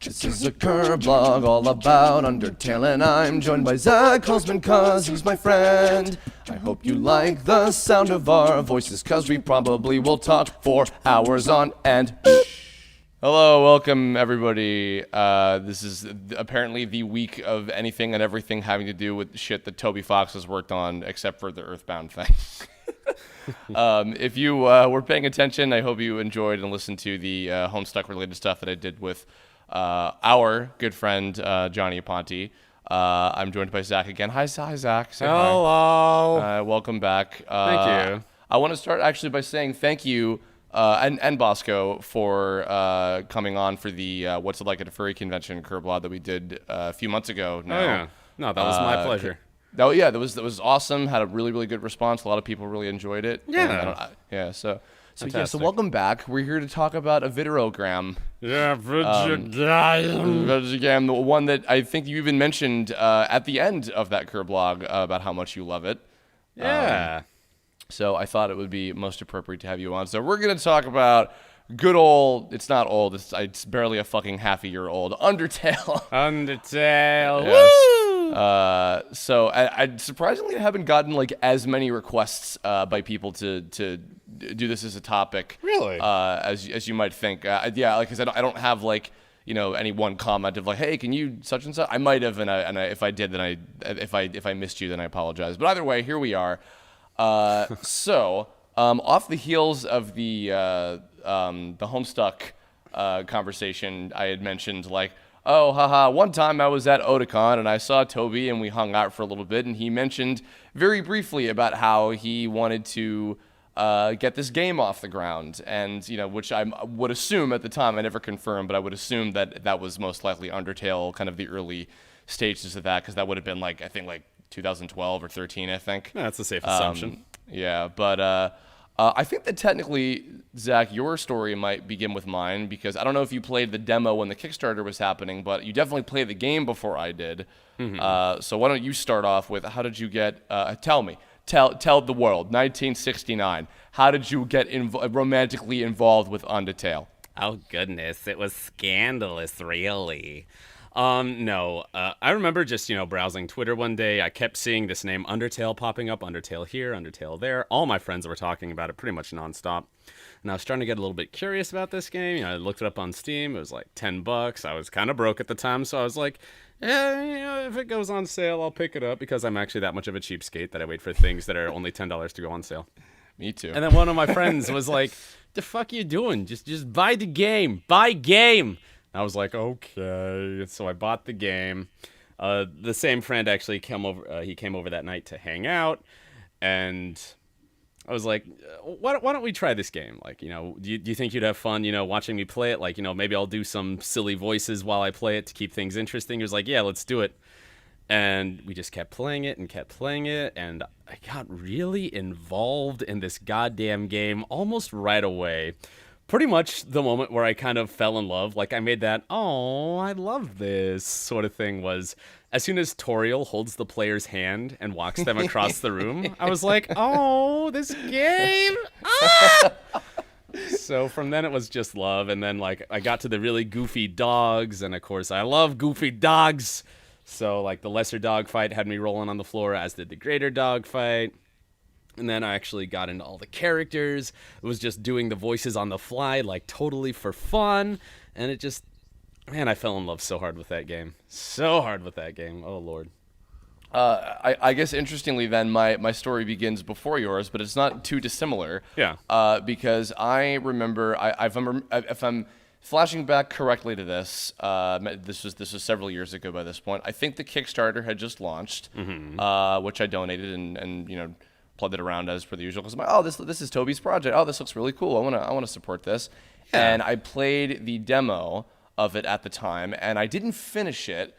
This is a Kirblog all about Undertale, and I'm joined by Zach Holzman cause he's my friend. I hope you like the sound of our voices cause we probably will talk for hours on end. Hello, welcome everybody. This is apparently the week of anything and everything having to do with shit that Toby Fox has worked on, except for the Earthbound thing. If you were paying attention, I hope you enjoyed and listened to the Homestuck-related stuff that I did with our good friend Johnny Aponte. I'm joined by Zach again. Hi, Zach. Say Hello. hi. Welcome back. Thank you. I want to start actually by saying thank you, and Bosco, for coming on for the What's It Like at a Furry Convention Kirblog that we did a few months ago now. Oh, yeah. No, that was my pleasure. Oh yeah, that was awesome. Had a really good response. A lot of people really enjoyed it. Yeah. So Fantastic. welcome back. We're here to talk about a videogram. Yeah, Videogram, the one that I think you even mentioned at the end of that Kirblog about how much you love it. Yeah. So I thought it would be most appropriate to have you on. So we're gonna talk about good old. It's not old. It's barely a fucking half a year old. Undertale. Undertale. Yes. Woo! So I surprisingly haven't gotten like as many requests by people to do this as a topic. Really? As you might think. Yeah, like I said, I don't have like any one comment of like, hey, can you such and such? I might have, and if I did, then if I missed you, then I apologize. But either way, here we are. So off the heels of the Homestuck conversation, I had mentioned like, oh, haha, one time I was at Otakon and I saw Toby and we hung out for a little bit and he mentioned very briefly about how he wanted to get this game off the ground and, which I would assume at the time, I never confirmed, but I would assume that was most likely Undertale, kind of the early stages of that, because that would have been like, I think like 2012 or 13, I think. Yeah, that's a safe assumption. Yeah, but I think that technically, Zach, your story might begin with mine, because I don't know if you played the demo when the Kickstarter was happening, but you definitely played the game before I did. Mm-hmm. So why don't you start off with, how did you get, tell the world, 1969, how did you get romantically involved with Undertale? Oh, goodness. It was scandalous, really. No, I remember just, browsing Twitter one day. I kept seeing this name Undertale popping up, Undertale here, Undertale there. All my friends were talking about it pretty much nonstop. And I was starting to get a little bit curious about this game. I looked it up on Steam. It was like $10. I was kind of broke at the time, so I was like, if it goes on sale, I'll pick it up, because I'm actually that much of a cheapskate that I wait for things that are only $10 to go on sale. Me too. And then one of my friends was like, the fuck you doing? Just buy the game. Buy game. I was like, okay. So I bought the game. The same friend actually came over. He came over that night to hang out, and I was like, why don't we try this game? Like, do you think you'd have fun, watching me play it? Like, maybe I'll do some silly voices while I play it to keep things interesting. He was like, yeah, let's do it. And we just kept playing it, and I got really involved in this goddamn game almost right away. Pretty much the moment where I kind of fell in love, like I made that, oh, I love this sort of thing, was as soon as Toriel holds the player's hand and walks them across the room, I was like, oh, this game! Ah! So from then it was just love, and then like I got to the really goofy dogs, and of course I love goofy dogs. So like the lesser dog fight had me rolling on the floor, as did the greater dog fight. And then I actually got into all the characters. It was just doing the voices on the fly, like totally for fun. And it just, man, I fell in love so hard with that game. Oh, Lord. I guess interestingly then, my story begins before yours, but it's not too dissimilar. Yeah. Because I remember, if I'm flashing back correctly to this, this was several years ago by this point. I think the Kickstarter had just launched, which I donated and plugged it around as per the usual, because I'm like, oh, this is Toby's project. Oh, this looks really cool. I want to support this. Yeah. And I played the demo of it at the time, and I didn't finish it,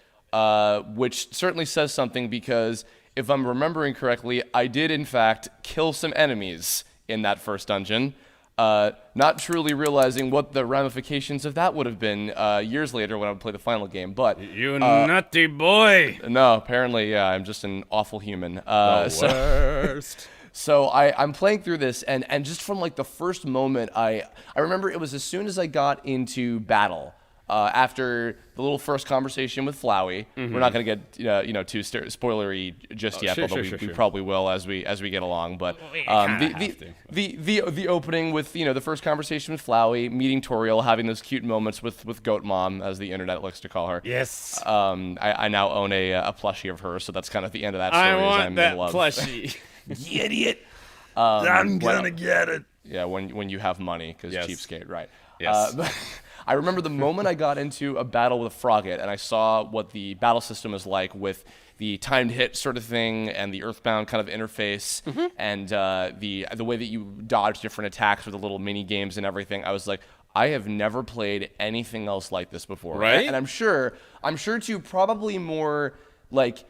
which certainly says something, because if I'm remembering correctly, I did in fact kill some enemies in that first dungeon, not truly realizing what the ramifications of that would have been years later when I would play the final game. But you nutty boy! No, apparently, yeah, I'm just an awful human. The worst. So I'm playing through this, and just from like the first moment, I remember it was as soon as I got into battle, after the little first conversation with Flowey. We're not going to get too spoilery just yet, although we probably will as we get along. But the opening with the first conversation with Flowey, meeting Toriel, having those cute moments with Goat Mom, as the internet likes to call her. Yes. I now own a plushie of her, so that's kind of the end of that story. I want I'm that in love. plushie. You idiot. I'm gonna get it. Yeah, when you have money, because Yes. cheapskate, right? Yes. I remember the moment I got into a battle with Frogget, and I saw what the battle system is like with the timed hit sort of thing and the Earthbound kind of interface, and the way that you dodge different attacks with the little mini games and everything. I was like, I have never played anything else like this before, Right? And I'm sure too, probably more like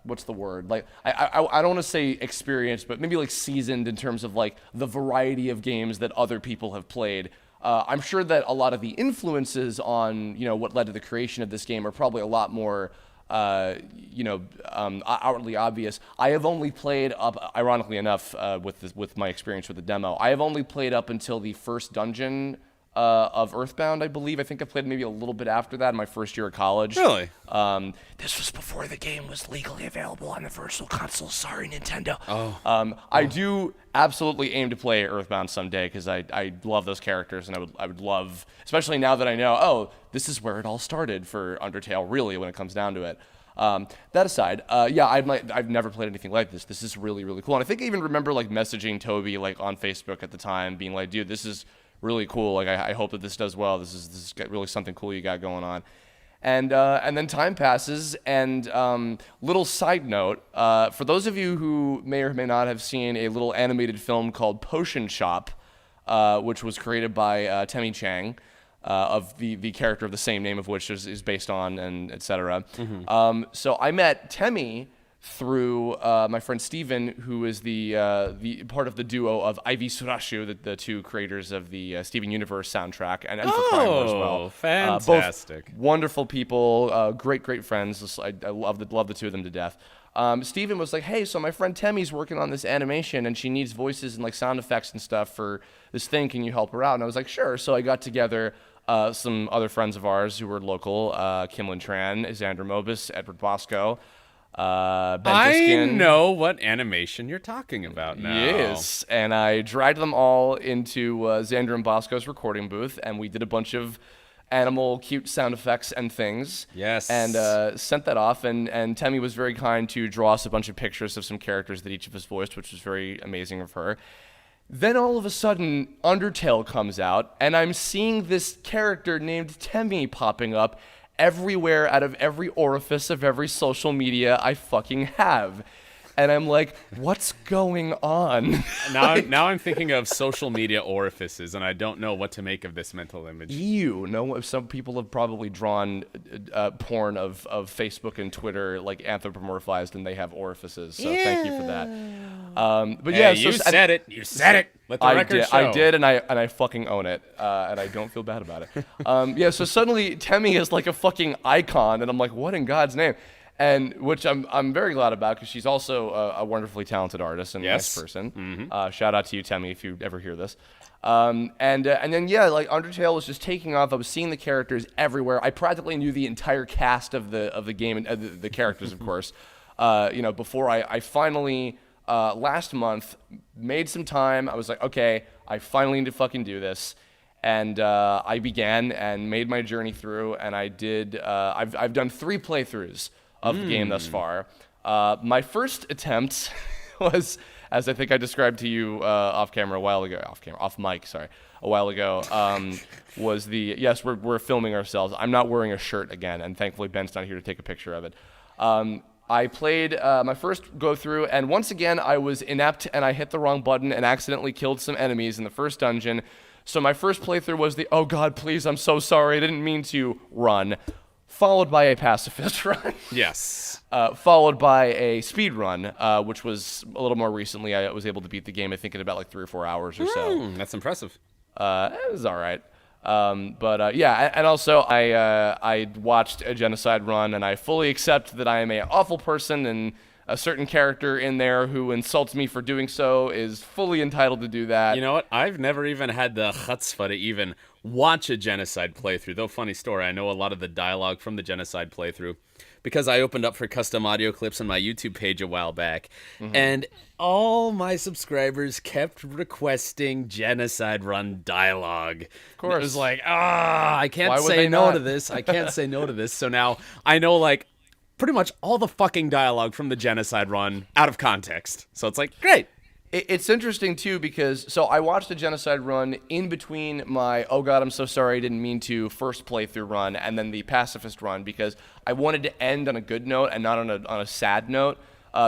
what's the word? Like I don't want to say experienced, but maybe like seasoned in terms of like the variety of games that other people have played. I'm sure that a lot of the influences on what led to the creation of this game are probably a lot more outwardly obvious. I have only played up, ironically enough, with my experience with the demo, I have only played up until the first dungeon of Earthbound, I believe. I think I played maybe a little bit after that in my first year of college. Really? This was before the game was legally available on the Virtual Console. Sorry, Nintendo. I do absolutely aim to play Earthbound someday because I love those characters, and I would love, especially now that I know, this is where it all started for Undertale, really, when it comes down to it. That aside, I've never played anything like this. This is really, really cool. And I think I even remember like messaging Toby like on Facebook at the time, being like, dude, this is really cool. Like, I hope that this does well. This is really something cool you got going on. And then time passes, and little side note, for those of you who may or may not have seen a little animated film called Potion Shop, which was created by Temmie Chang, of the character of the same name of which is based on, and etc. So I met Temmie through my friend Steven, who is the part of the duo of Ivy Surashu, the two creators of the Steven Universe soundtrack, and for Primal as well. Fantastic. Both wonderful people, great friends. I love the two of them to death. Steven was like, hey, so my friend Temmie's working on this animation, and she needs voices and like sound effects and stuff for this thing. Can you help her out? And I was like, sure. So I got together some other friends of ours who were local, Kimlin Tran, Xander Mobus, Edward Bosco, Ben I Diskin. know what animation you're talking about now. Yes, and I dragged them all into Xander and Bosco's recording booth, and we did a bunch of animal cute sound effects and things. Yes. And sent that off, and Temmie was very kind to draw us a bunch of pictures of some characters that each of us voiced, which was very amazing of her. Then all of a sudden, Undertale comes out, and I'm seeing this character named Temmie popping up everywhere out of every orifice of every social media I fucking have. And I'm like, what's going on? Now I'm thinking of social media orifices, and I don't know what to make of this mental image. Some people have probably drawn porn of Facebook and Twitter like anthropomorphized, and they have orifices. So thank you for that. But yeah, you said it. You said it. Let the record show. I did, and I fucking own it, and I don't feel bad about it. So suddenly Temmie is like a fucking icon, and I'm like, what in God's name? And which I'm very glad about, because she's also a wonderfully talented artist and a nice person. Mm-hmm. Shout out to you, Temmie, if you ever hear this. And then like Undertale was just taking off. I was seeing the characters everywhere. I practically knew the entire cast of the game and the characters, of course. Before I finally last month made some time. I was like, okay, I finally need to fucking do this. And I began and made my journey through, and I did. I've done 3 playthroughs of the game thus far. My first attempt was, as I think I described to you off mic, a while ago, was yes, we're filming ourselves. I'm not wearing a shirt again, and thankfully Ben's not here to take a picture of it. I played my first go through, and once again I was inept, and I hit the wrong button and accidentally killed some enemies in the first dungeon. So my first playthrough was the, oh god, please, I'm so sorry, I didn't mean to run, followed by a pacifist run. Yes. Followed by a speed run, which was a little more recently. I was able to beat the game, I think, in about like 3 or 4 hours or so. That's impressive. It was all right. And also I watched a genocide run, and I fully accept that I am an awful person, and a certain character in there who insults me for doing so is fully entitled to do that. You know what? I've never even had the chutzpah to even watch a Genocide playthrough. Though, funny story, I know a lot of the dialogue from the Genocide playthrough because I opened up for custom audio clips on my YouTube page a while back, and all my subscribers kept requesting Genocide Run dialogue. Of course. It was like, I can't Why would say they no not? to this. I can't say no to this. So now I know, like, pretty much all the fucking dialogue from the Genocide Run out of context. So it's like, great. It's interesting too because I watched the Genocide run in between my oh god I'm so sorry I didn't mean to first playthrough run and then the Pacifist run because I wanted to end on a good note and not on a sad note.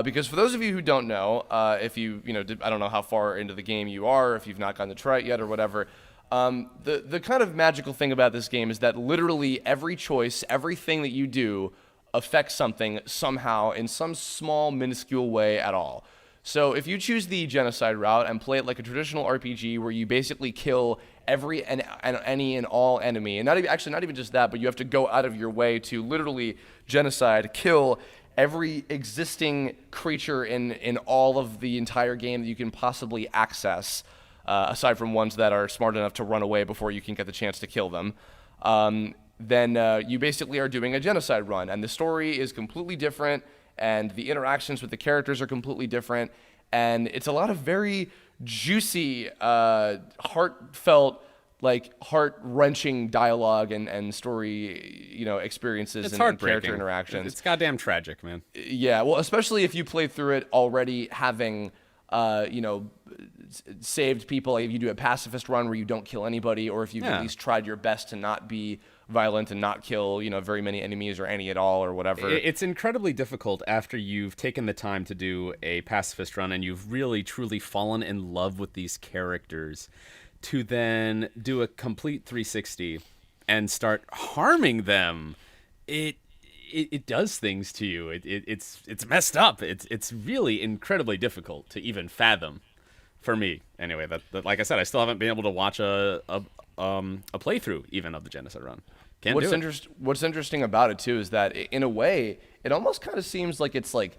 Because for those of you who don't know, if you I don't know how far into the game you are, if you've not gotten to try it yet or whatever. The kind of magical thing about this game is that literally every choice, everything that you do affects something somehow in some small minuscule way at all. So if you choose the Genocide route and play it like a traditional RPG where you basically kill every and any and all enemy, and not even just that, but you have to go out of your way to literally genocide, kill every existing creature in all of the entire game that you can possibly access, aside from ones that are smart enough to run away before you can get the chance to kill them, then you basically are doing a Genocide run, and the story is completely different. And the interactions with the characters are completely different, and it's a lot of very juicy, heartfelt, like heart-wrenching dialogue and story, experiences It's and character heartbreaking. interactions. It's goddamn tragic, man. Yeah, well, especially if you play through it already having, saved people. Like if you do a pacifist run where you don't kill anybody, or if you've at least tried your best to not be violent and not kill, very many enemies or any at all or whatever. It's incredibly difficult after you've taken the time to do a pacifist run and you've really truly fallen in love with these characters to then do a complete 360 and start harming them. It does things to you. It's messed up. It's really incredibly difficult to even fathom. For me, anyway. That like I said, I still haven't been able to watch a playthrough even of the Genocide run. Can't do it. What's interesting about it too is that in a way, it almost kind of seems like it's like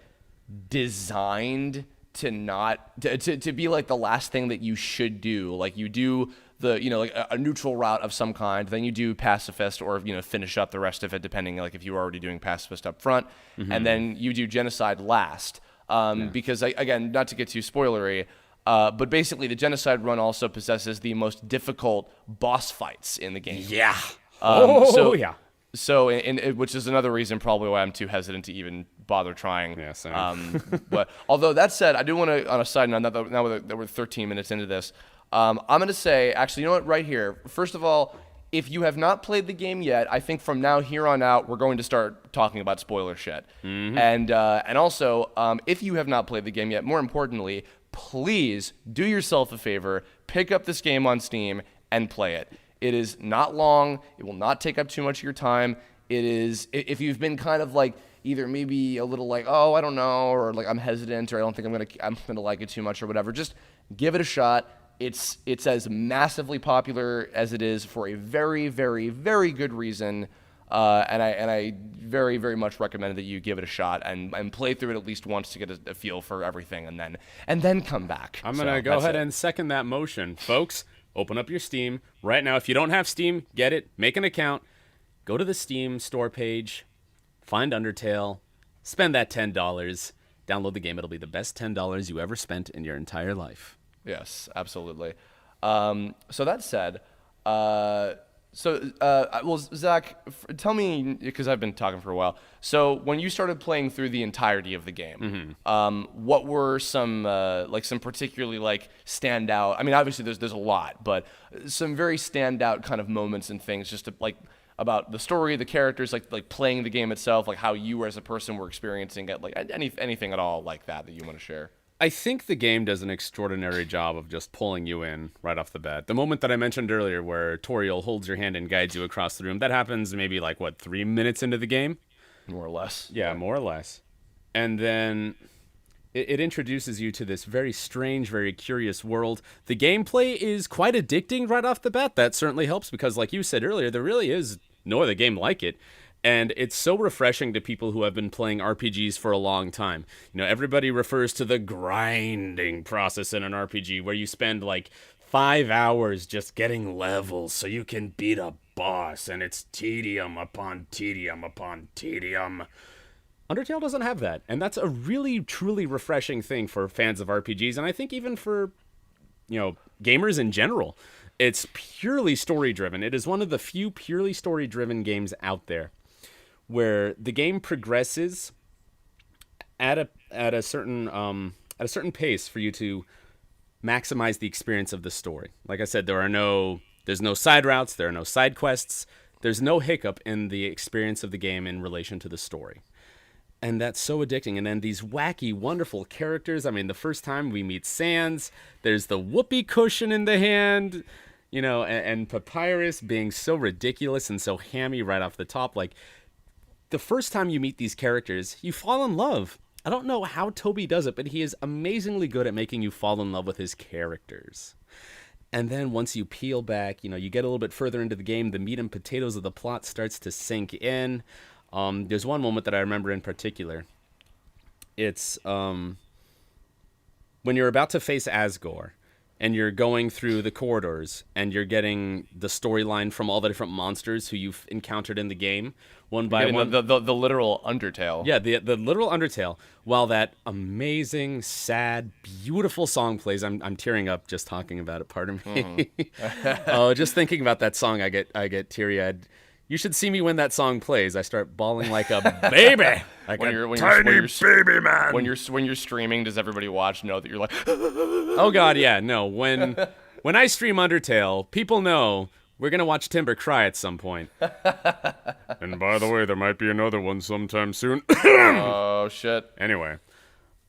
designed to not to be like the last thing that you should do. Like you do the like a neutral route of some kind, then you do pacifist or finish up the rest of it depending like if you were already doing pacifist up front, and then you do Genocide last. Because again, not to get too spoilery. But basically, the Genocide run also possesses the most difficult boss fights in the game. Yeah. Yeah. So, which is another reason probably why I'm too hesitant to even bother trying. Yeah, same. But although that said, I do want to, on a side note, now that we're 13 minutes into this, I'm going to say, actually, you know what, right here. First of all, if you have not played the game yet, I think from now here on out, we're going to start talking about spoiler shit. And also, if you have not played the game yet, more importantly, please do yourself a favor, pick up this game on Steam and play it. It is not long. It will not take up too much of your time. It is, if you've been kind of like either maybe a little like, oh, I don't know, or like I'm hesitant, or I don't think I'm gonna like it too much, or whatever. Just give it a shot. It's as massively popular as it is for a very, very, very good reason. And I very, very much recommend that you give it a shot and play through it at least once to get a feel for everything, and then come back. I'm gonna go ahead and second that motion, folks. Open up your Steam right now. If you don't have Steam, get it. Make an account. Go to the Steam store page. Find Undertale. Spend that $10. Download the game. It'll be the best $10 you ever spent in your entire life. Yes, absolutely. So that said, well, Zach, tell me, because I've been talking for a while. So when you started playing through the entirety of the game, what were some particularly like standout? I mean, obviously there's a lot, but some very standout kind of moments and things, just to, like about the story, the characters, like playing the game itself, like how you as a person were experiencing it, like anything at all like that you want to share. I think the game does an extraordinary job of just pulling you in right off the bat. The moment that I mentioned earlier where Toriel holds your hand and guides you across the room, that happens maybe 3 minutes into the game? More or less. Yeah, more or less. And then it introduces you to this very strange, very curious world. The gameplay is quite addicting right off the bat. That certainly helps because, like you said earlier, there really is no other game like it. And it's so refreshing to people who have been playing RPGs for a long time. Everybody refers to the grinding process in an RPG where you spend 5 5 hours just getting levels so you can beat a boss, and it's tedium upon tedium upon tedium. Undertale doesn't have that, and that's a really, truly refreshing thing for fans of RPGs, and I think even for, gamers in general. It's purely story-driven. It is one of the few purely story-driven games out there where the game progresses at a certain pace for you to maximize the experience of the story. Like I said, there's no side routes, there are no side quests, there's no hiccup in the experience of the game in relation to the story. And that's so addicting. And then these wacky, wonderful characters. I mean, the first time we meet Sans, there's the whoopee cushion in the hand, and Papyrus being so ridiculous and so hammy right off the top. Like, the first time you meet these characters, you fall in love. I don't know how Toby does it, but he is amazingly good at making you fall in love with his characters. And then once you peel back, you get a little bit further into the game, the meat and potatoes of the plot starts to sink in. There's one moment that I remember in particular. It's when you're about to face Asgore, and you're going through the corridors, and you're getting the storyline from all the different monsters who you've encountered in the game, one by one. The literal Undertale. Yeah, the literal Undertale. While that amazing, sad, beautiful song plays, I'm tearing up just talking about it. Pardon me. Just thinking about that song, I get teary-eyed. You should see me when that song plays. I start bawling like a baby, like tiny baby man. When you're streaming, does everybody watch know that you're like? Oh God, yeah, no. When I stream Undertale, people know we're gonna watch Timber cry at some point. And by the way, there might be another one sometime soon. Oh shit. Anyway,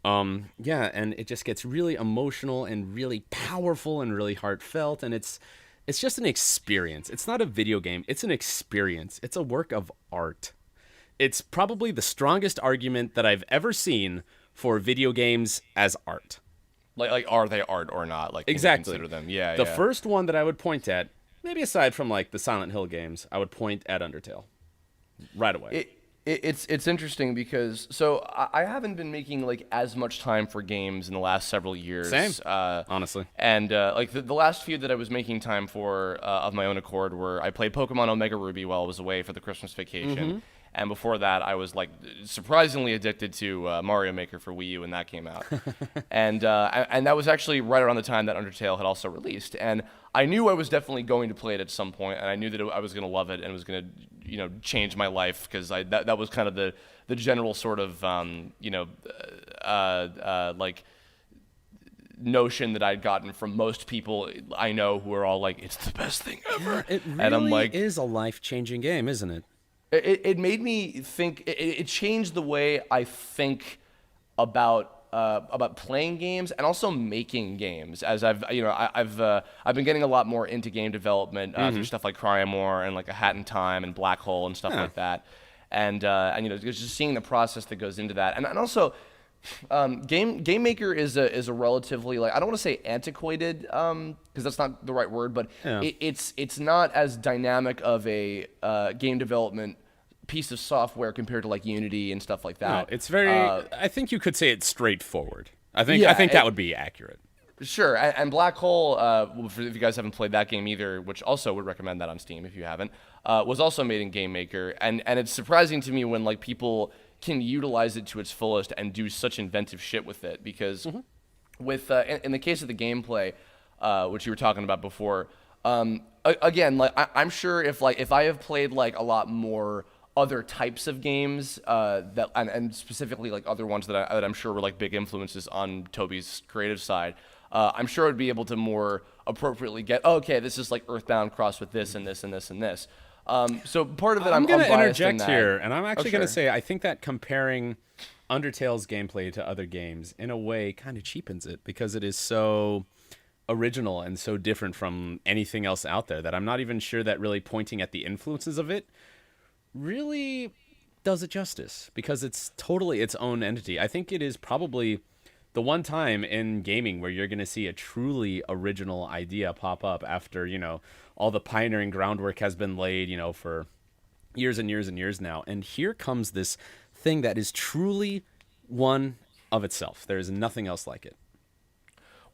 yeah, and it just gets really emotional and really powerful and really heartfelt, and it's just an experience. It's not a video game. It's an experience. It's a work of art. It's probably the strongest argument that I've ever seen for video games as art. Like are they art or not? Like, exactly. Consider them. Yeah. The first one that I would point at, maybe aside from like the Silent Hill games, I would point at Undertale right away. It's interesting because I haven't been making like as much time for games in the last several years. Same, honestly. And like the last few that I was making time for of my own accord were I played Pokemon Omega Ruby while I was away for the Christmas vacation. Mm-hmm. And before that, I was like surprisingly addicted to Mario Maker for Wii U when that came out, and that was actually right around the time that Undertale had also released. And I knew I was definitely going to play it at some point, and I knew that I was going to love it and it was going to change my life because that was kind of the general sort of like notion that I'd gotten from most people I know who are all like, it's the best thing ever. It really and I'm like, is a life-changing game, isn't it? It made me think. It changed the way I think about playing games and also making games. As I've been getting a lot more into game development through stuff like Cryamore and like A Hat in Time and Black Hole and stuff like that. And just seeing the process that goes into that, and also. Game Maker is a relatively, like, I don't want to say antiquated because that's not the right word, but yeah. It's not as dynamic of a game development piece of software compared to like Unity and stuff like that. No, it's very. I think you could say it's straightforward. I think that would be accurate. Sure, and Black Hole, if you guys haven't played that game either, which also would recommend that on Steam if you haven't, was also made in Game Maker, and it's surprising to me when like people can utilize it to its fullest and do such inventive shit with it, because with in the case of the gameplay, which you were talking about before, again, like I'm sure if I have played like a lot more other types of games that and specifically like other ones that I'm sure were like big influences on Toby's creative side, I'm sure I'd be able to more appropriately get, okay, this is like Earthbound crossed with this and this and this and this. So part of it, I'm going to biased interject in here, and I'm actually going to sure. say I think that comparing Undertale's gameplay to other games in a way kind of cheapens it because it is so original and so different from anything else out there that I'm not even sure that really pointing at the influences of it really does it justice, because it's totally its own entity. I think it is probably the one time in gaming where you're going to see a truly original idea pop up after, all the pioneering groundwork has been laid, for years and years and years now. And here comes this thing that is truly one of itself. There is nothing else like it.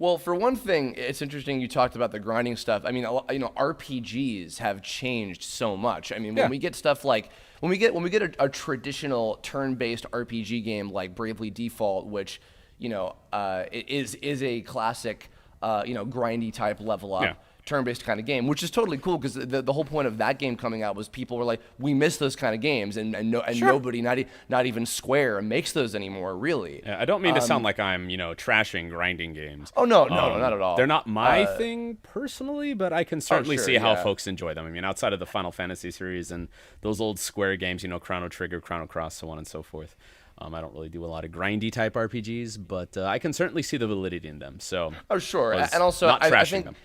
Well, for one thing, it's interesting you talked about the grinding stuff. I mean, RPGs have changed so much. I mean, when we get stuff like when we get a traditional turn-based RPG game like Bravely Default, which is a classic grindy type level up. Yeah. Turn-based kind of game, which is totally cool because the whole point of that game coming out was people were like, we miss those kind of games, and nobody, not even Square, makes those anymore, really. Yeah, I don't mean to sound like I'm trashing grinding games. Oh no, not at all. They're not my thing personally, but I can certainly see how yeah. folks enjoy them. I mean, outside of the Final Fantasy series and those old Square games, Chrono Trigger, Chrono Cross, so on and so forth. I don't really do a lot of grindy type RPGs, but I can certainly see the validity in them. So, sure, and also I think them.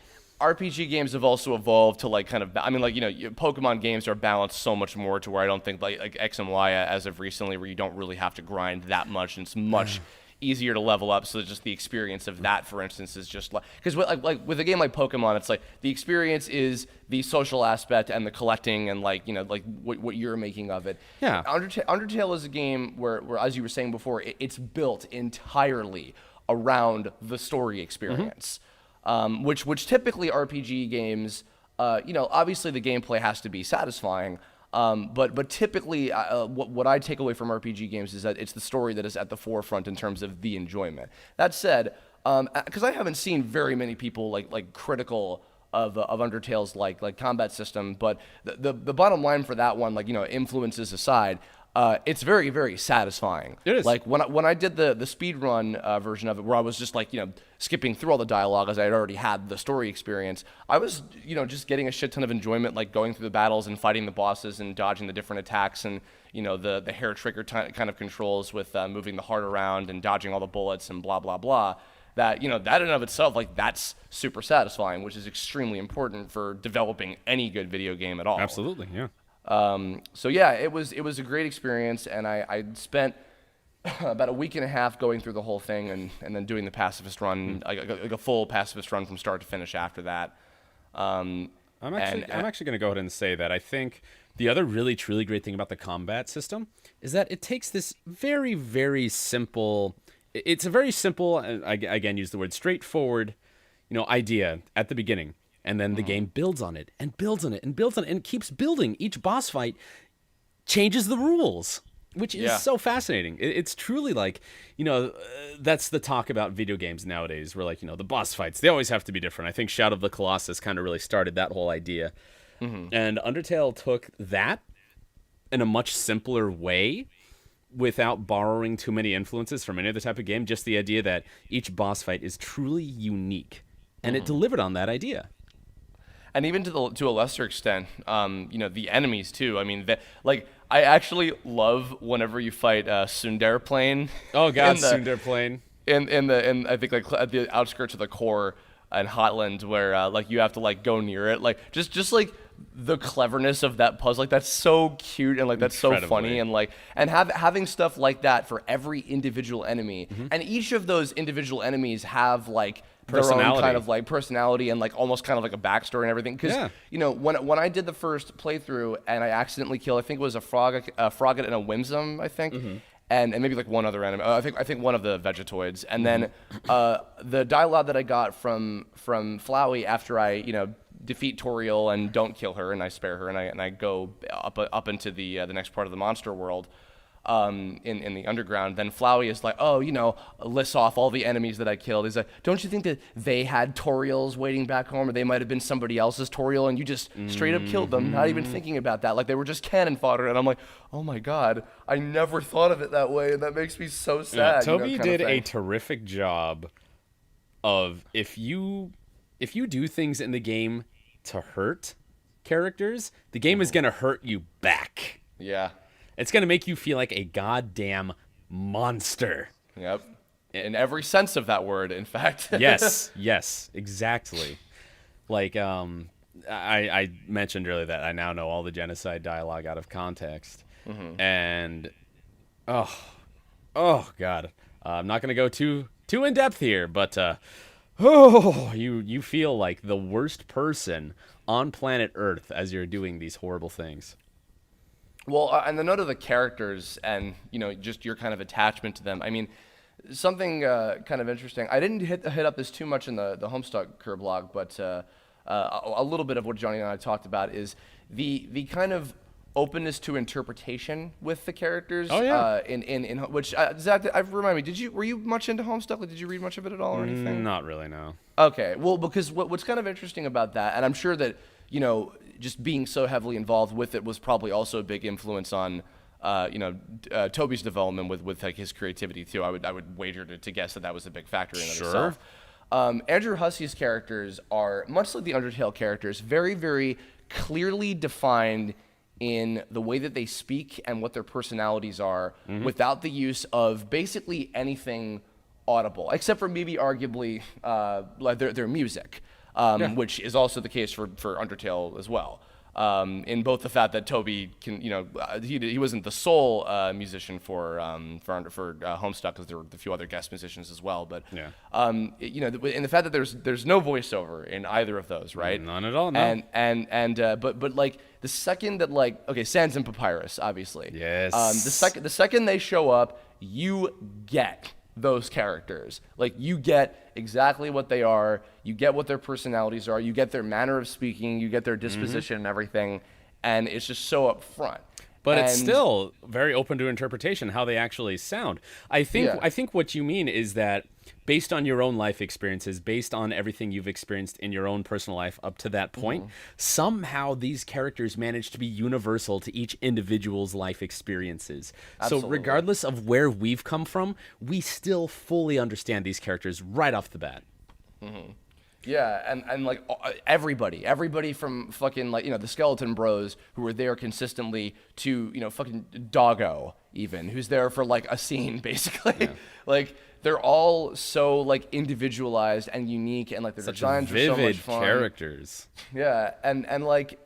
RPG games have also evolved to Pokemon games are balanced so much more to where I don't think like X and Y as of recently, where you don't really have to grind that much, and it's much easier to level up. So just the experience of that, for instance, is just like, because like with a game like Pokemon, it's like the experience is the social aspect and the collecting and what you're making of it. Yeah. Undertale is a game where as you were saying before, it's built entirely around the story experience. Which typically RPG games, obviously the gameplay has to be satisfying, but typically what I take away from RPG games is that it's the story that is at the forefront in terms of the enjoyment. That said, because I haven't seen very many people like critical of Undertale's like combat system, but the bottom line for that one, influences aside, it's very, very satisfying. It is. Like when I did the speed run version of it, where I was just skipping through all the dialogue as I had already had the story experience, I was just getting a shit ton of enjoyment, like going through the battles and fighting the bosses and dodging the different attacks and the hair trigger kind of controls with moving the heart around and dodging all the bullets and blah blah blah. That that in and of itself, that's super satisfying, which is extremely important for developing any good video game at all. Absolutely, yeah. So yeah, it was a great experience, and I spent about a week and a half going through the whole thing, and then doing the pacifist run, like a full pacifist run from start to finish after that. I'm actually going to go ahead and say that I think the other really truly great thing about the combat system is that it takes this very, very simple. It's a very simple, I again use the word straightforward, idea at the beginning. And then the game builds on it and builds on it and builds on it and keeps building. Each boss fight changes the rules, which is so fascinating. It's truly that's the talk about video games nowadays. Where the boss fights, they always have to be different. I think Shadow of the Colossus kind of really started that whole idea. Mm-hmm. And Undertale took that in a much simpler way without borrowing too many influences from any other type of game. Just the idea that each boss fight is truly unique. And it delivered on that idea. And even to a lesser extent, the enemies too. I mean, I actually love whenever you fight Sundar Plane. Oh God, Sundar Plane. In I think at the outskirts of the core in Hotland, where you have to go near it. Just the cleverness of that puzzle, that's so cute and that's so funny, and having stuff like that for every individual enemy, and each of those individual enemies have their own kind of personality and almost kind of a backstory and everything. Because when I did the first playthrough and I accidentally killed, I think it was a Frogget and a Whimsum, I think. And maybe one other enemy. I think one of the Vegetoids. And then the dialogue that I got from Flowey after I defeat Toriel and don't kill her and I spare her and I go up into the next part of the monster world. In the underground, then Flowey is lists off all the enemies that I killed. He's like, don't you think that they had Toriels waiting back home, or they might have been somebody else's Toriel, and you just straight up killed them, not even thinking about that, they were just cannon fodder? And I'm like, oh my God, I never thought of it that way, and that makes me so sad. Toby did a terrific job of if you do things in the game to hurt characters, the game is gonna hurt you back. Yeah. It's going to make you feel like a goddamn monster. Yep. In every sense of that word, in fact. Yes, exactly. I mentioned earlier that I now know all the genocide dialogue out of context. Mm-hmm. And, oh, God. I'm not going to go too in depth here, but, you feel like the worst person on planet Earth as you're doing these horrible things. Well, and the note of the characters and, just your kind of attachment to them. I mean, Something kind of interesting. I didn't hit up this too much in the Homestuck Kirblog, but a little bit of what Johnny and I talked about is the kind of openness to interpretation with the characters. Oh, yeah. In which Zach, remind me, were you much into Homestuck? Like, did you read much of it at all or anything? Not really, no. Okay, well, because what's kind of interesting about that, and I'm sure that just being so heavily involved with it was probably also a big influence on Toby's development with like his creativity too. I would wager to guess that was a big factor in Sure. itself. Andrew Hussey's characters are much like the Undertale characters, very, very clearly defined in the way that they speak and what their personalities are, without the use of basically anything audible, except for maybe arguably like their music, which is also the case for Undertale as well. In both the fact that Toby can, he wasn't the sole musician for Homestuck, because there were a few other guest musicians as well. But in the fact that there's no voiceover in either of those, right? None at all. No. But like the second that Sans and Papyrus, obviously. Yes. The second they show up, you get those characters. Like, you get exactly what they are, you get what their personalities are, you get their manner of speaking, you get their disposition and everything, and it's just so upfront. But it's still very open to interpretation how they actually sound. I think what you mean is that based on your own life experiences, based on everything you've experienced in your own personal life up to that point, somehow these characters manage to be universal to each individual's life experiences. Absolutely. So regardless of where we've come from, we still fully understand these characters right off the bat. Yeah, and like everybody from fucking the Skeleton Bros who were there consistently to fucking Doggo even, who's there for like a scene basically. Yeah. Like, they're all so like individualized and unique, and like their designs are so much fun. Characters. Yeah, and like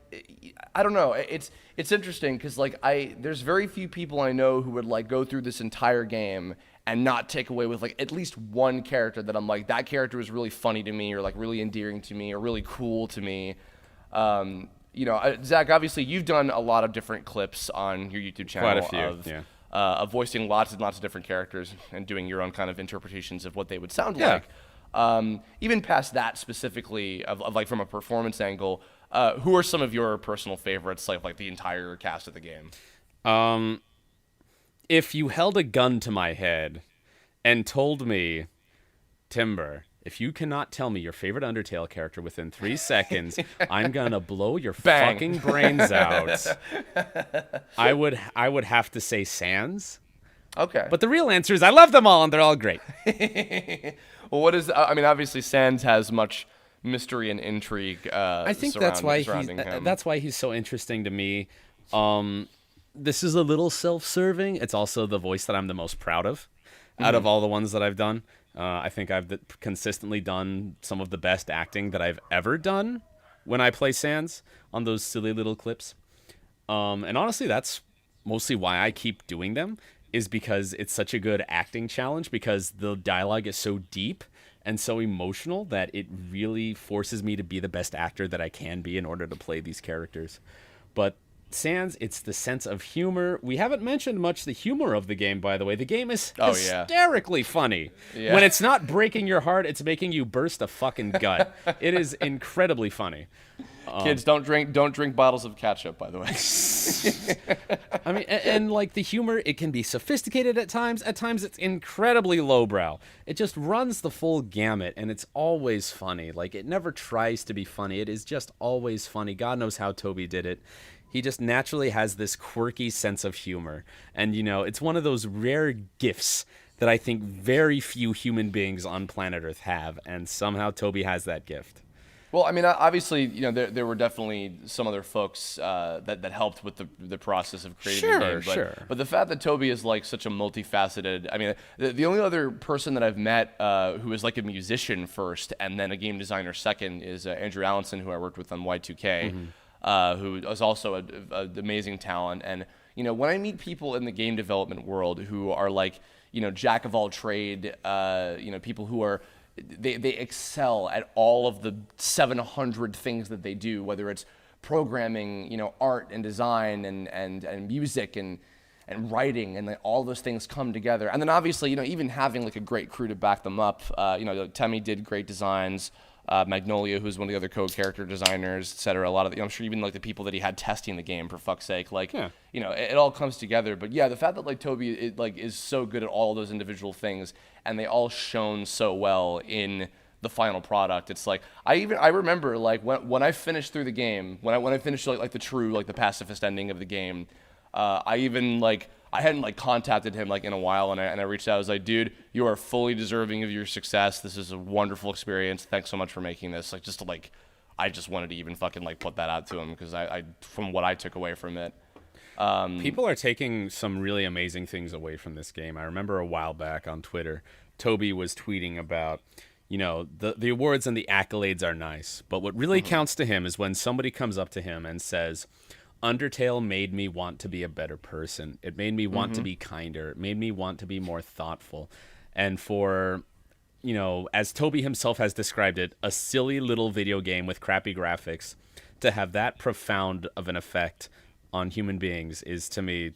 I don't know, it's interesting because like there's very few people I know who would like go through this entire game and not take away with like at least one character that I'm like, that character was really funny to me, or like really endearing to me, or really cool to me. Zach, obviously you've done a lot of different clips on your YouTube channel. Quite a few, of voicing lots and lots of different characters and doing your own kind of interpretations of what they would sound like. Even past that specifically, of like from a performance angle, who are some of your personal favorites, like the entire cast of the game? If you held a gun to my head and told me, Timber, if you cannot tell me your favorite Undertale character within 3 seconds, I'm gonna blow your fucking brains out. I would have to say Sans. Okay. But the real answer is I love them all and they're all great. Well, obviously Sans has much mystery and intrigue. I think that's why he's so interesting to me. This is a little self-serving. It's also the voice that I'm the most proud of out of all the ones that I've done. I think I've consistently done some of the best acting that I've ever done when I play Sans on those silly little clips. And honestly, that's mostly why I keep doing them, is because it's such a good acting challenge, because the dialogue is so deep and so emotional that it really forces me to be the best actor that I can be in order to play these characters. But Sans, it's the sense of humor. We haven't mentioned much the humor of the game, by the way. The game is hysterically funny. Yeah. When it's not breaking your heart, it's making you burst a fucking gut. It is incredibly funny. Kids, don't drink bottles of ketchup, by the way. I mean, and like the humor, it can be sophisticated at times. At times, it's incredibly lowbrow. It just runs the full gamut, and it's always funny. Like, it never tries to be funny. It is just always funny. God knows how Toby did it. He just naturally has this quirky sense of humor. And, it's one of those rare gifts that I think very few human beings on planet Earth have. And somehow Toby has that gift. Well, I mean, obviously, there were definitely some other folks that helped with the process of creating the game. But the fact that Toby is like such a multifaceted, I mean, the only other person that I've met who is like a musician first and then a game designer second is Andrew Allenson, who I worked with on Y2K. Who is also an amazing talent. And, when I meet people in the game development world who are like, jack of all trade, people who are, they excel at all of the 700 things that they do, whether it's programming, art and design and music and writing, and like all those things come together. And then obviously, even having like a great crew to back them up. Like Temmie did great designs. Magnolia, who's one of the other co-character designers, et cetera. A lot of I'm sure even like the people that he had testing the game, for fuck's sake, like it all comes together. But yeah, the fact that like Toby is so good at all those individual things, and they all shone so well in the final product. It's like I remember like when I finished through the game, when I finished like the true like the pacifist ending of the game, I hadn't like contacted him like in a while, and I reached out. I was like, dude, you are fully deserving of your success. This is a wonderful experience. Thanks so much for making this. I just wanted to even fucking like put that out to him, because I from what I took away from it. People are taking some really amazing things away from this game. I remember a while back on Twitter, Toby was tweeting about, the awards and the accolades are nice, but what really counts to him is when somebody comes up to him and says, Undertale made me want to be a better person. It made me want to be kinder. It made me want to be more thoughtful. And for, as Toby himself has described it, a silly little video game with crappy graphics, to have that profound of an effect on human beings is, to me,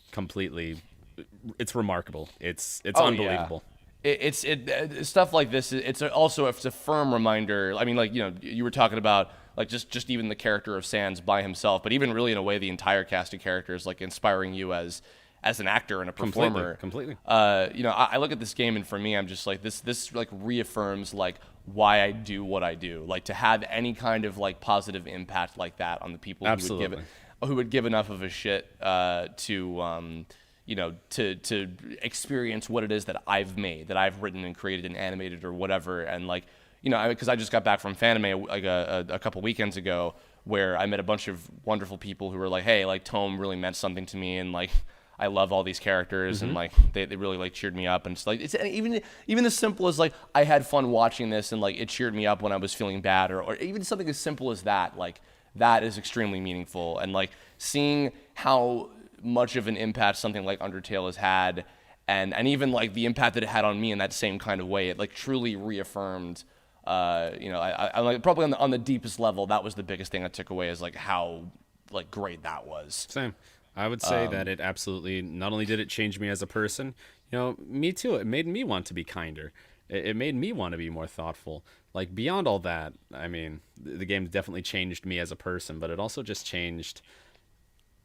it's remarkable. It's unbelievable. Yeah. It's stuff like this. It's a firm reminder. I mean, like, you were talking about like just even the character of Sans by himself, but even really in a way the entire cast of characters like inspiring you as an actor and a performer. Completely. I look at this game, and for me, I'm just like this like reaffirms like why I do what I do. Like, to have any kind of like positive impact like that on the people who would give enough of a shit to experience what it is that I've made, that I've written and created and animated or whatever. And like, because I just got back from Fanime like a couple weekends ago, where I met a bunch of wonderful people who were like, hey, like Tome really meant something to me, and like I love all these characters, and like they really like cheered me up. And it's like, it's even as simple as like I had fun watching this, and like it cheered me up when I was feeling bad, or even something as simple as that. Like, that is extremely meaningful. And like seeing how much of an impact something like Undertale has had, and even like the impact that it had on me in that same kind of way, it like truly reaffirmed. I like probably on the deepest level, that was the biggest thing I took away, is like how like great that was. Same. I would say that it absolutely, not only did it change me as a person, me too. It made me want to be kinder. It made me want to be more thoughtful. Like, beyond all that, I mean, the game definitely changed me as a person, but it also just changed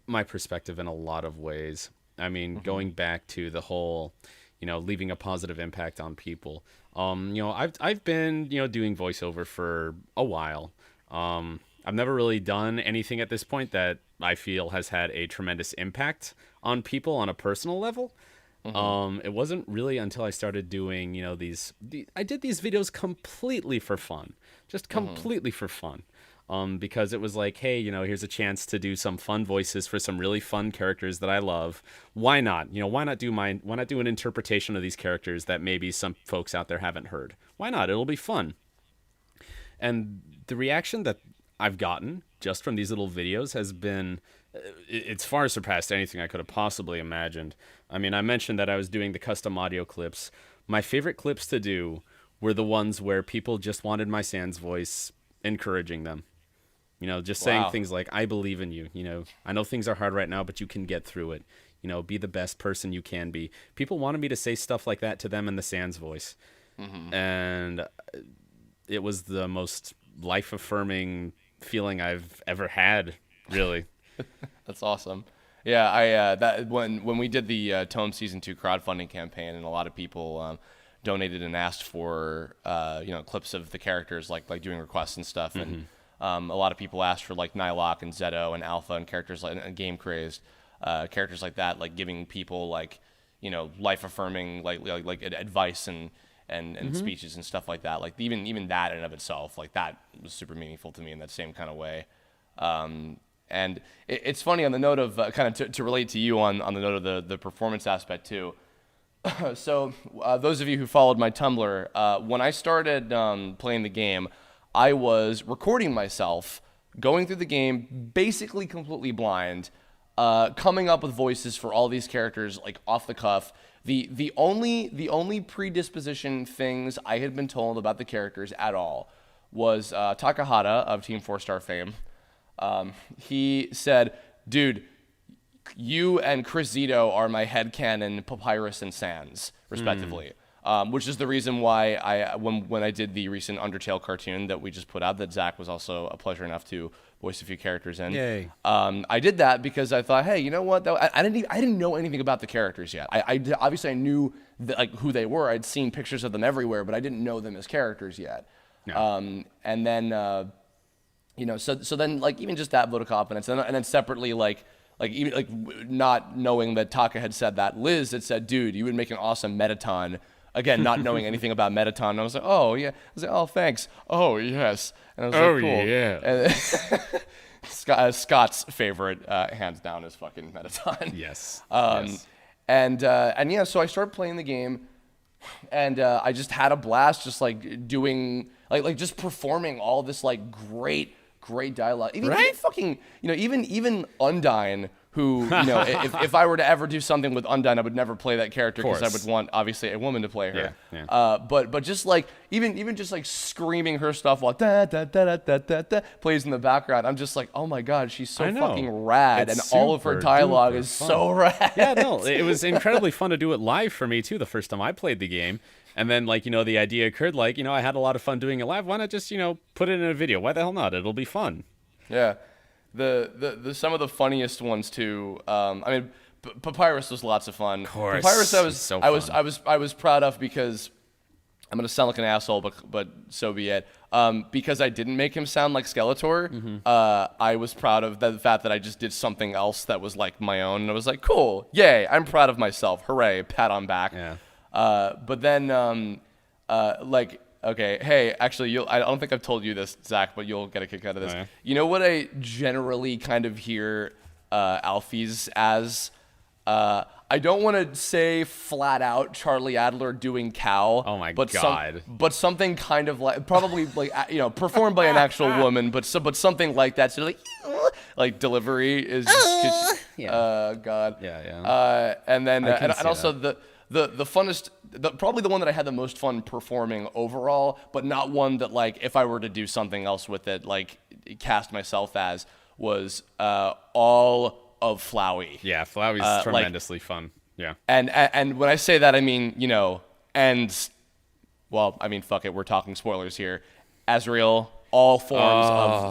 my perspective in a lot of ways. I mean, going back to the whole, leaving a positive impact on people. I've been, doing voiceover for a while. I've never really done anything at this point that I feel has had a tremendous impact on people on a personal level. It wasn't really until I started doing, I did these videos completely for fun, just completely for fun. Because it was like, hey, here's a chance to do some fun voices for some really fun characters that I love. Why not? Why not do an interpretation of these characters that maybe some folks out there haven't heard? Why not? It'll be fun. And the reaction that I've gotten just from these little videos has been, it's far surpassed anything I could have possibly imagined. I mean, I mentioned that I was doing the custom audio clips. My favorite clips to do were the ones where people just wanted my Sans voice encouraging them. Just saying things like, I believe in you. I know things are hard right now, but you can get through it. Be the best person you can be. People wanted me to say stuff like that to them in the Sans voice. And it was the most life-affirming feeling I've ever had, really. That's awesome. Yeah, that when we did the Tome Season 2 crowdfunding campaign, and a lot of people donated and asked for clips of the characters, like doing requests and stuff, and a lot of people asked for like Nylok and Zeto and Alpha and characters like and Game Crazed, characters like that, like giving people like life affirming like advice and speeches and stuff like that. Like even that in and of itself, like that was super meaningful to me in that same kind of way. And it's funny on the note of kind of to relate to you on the note of the performance aspect too. So those of you who followed my Tumblr, when I started playing the game, I was recording myself going through the game basically completely blind, coming up with voices for all these characters like off the cuff. The only predisposition things I had been told about the characters at all was Takahata of Team 4 Star fame. He said, dude, you and Chris Zito are my headcanon Papyrus and Sans, respectively. Which is the reason why when I did the recent Undertale cartoon that we just put out, that Zach was also a pleasure enough to voice a few characters in. Yay. I did that because I thought, hey, you know what? I didn't know anything about the characters yet. Obviously I knew who they were. I'd seen pictures of them everywhere, but I didn't know them as characters yet. No. And then so then like even just that vote of confidence, and then separately not knowing that Taka had said that, Liz had said, dude, you would make an awesome Metaton. Again, not knowing anything about Metaton, I was like, oh yeah. I was like, oh thanks. Oh yes. And I was like, cool. Yeah. And Scott's favorite, hands down, is fucking Metaton. Yes. Yes. And yeah, so I started playing the game, and I just had a blast, just like doing like just performing all this like great dialogue. Even fucking even Undyne. Who, if I were to ever do something with Undyne, I would never play that character because I would want, obviously, a woman to play her. Yeah. But just like, even just like screaming her stuff while da da da da da da da plays in the background, I'm just like, oh my god, she's so fucking rad, it's and all of her dialogue is fun. so rad. Yeah, no, it was incredibly fun to do it live for me too. The first time I played the game. And then, the idea occurred, I had a lot of fun doing it live. Why not just, put it in a video? Why the hell not? It'll be fun. Yeah. The some of the funniest ones too. Papyrus was lots of fun. Of course, Papyrus, I was proud of because I'm gonna sound like an asshole, but so be it. Because I didn't make him sound like Skeletor. I was proud of the fact that I just did something else that was like my own, and I was like, cool, yay! I'm proud of myself. Hooray! Pat on back. Yeah. But then okay, hey, actually, I don't think I've told you this, Zach, but you'll get a kick out of this. Oh, yeah? You know what I generally kind of hear Alfie's as? I don't want to say flat out Charlie Adler doing Cow. Oh my but God. But something kind of like, probably like, performed by an actual woman, but something like that. So like delivery is just, God. Yeah. And then, and see also the funnest, probably the one that I had the most fun performing overall, but not one that like if I were to do something else with it, like cast myself as, was all of Flowey. Yeah, Flowey's tremendously fun. Yeah. And when I say that, I mean, fuck it, we're talking spoilers here. Azrael, all forms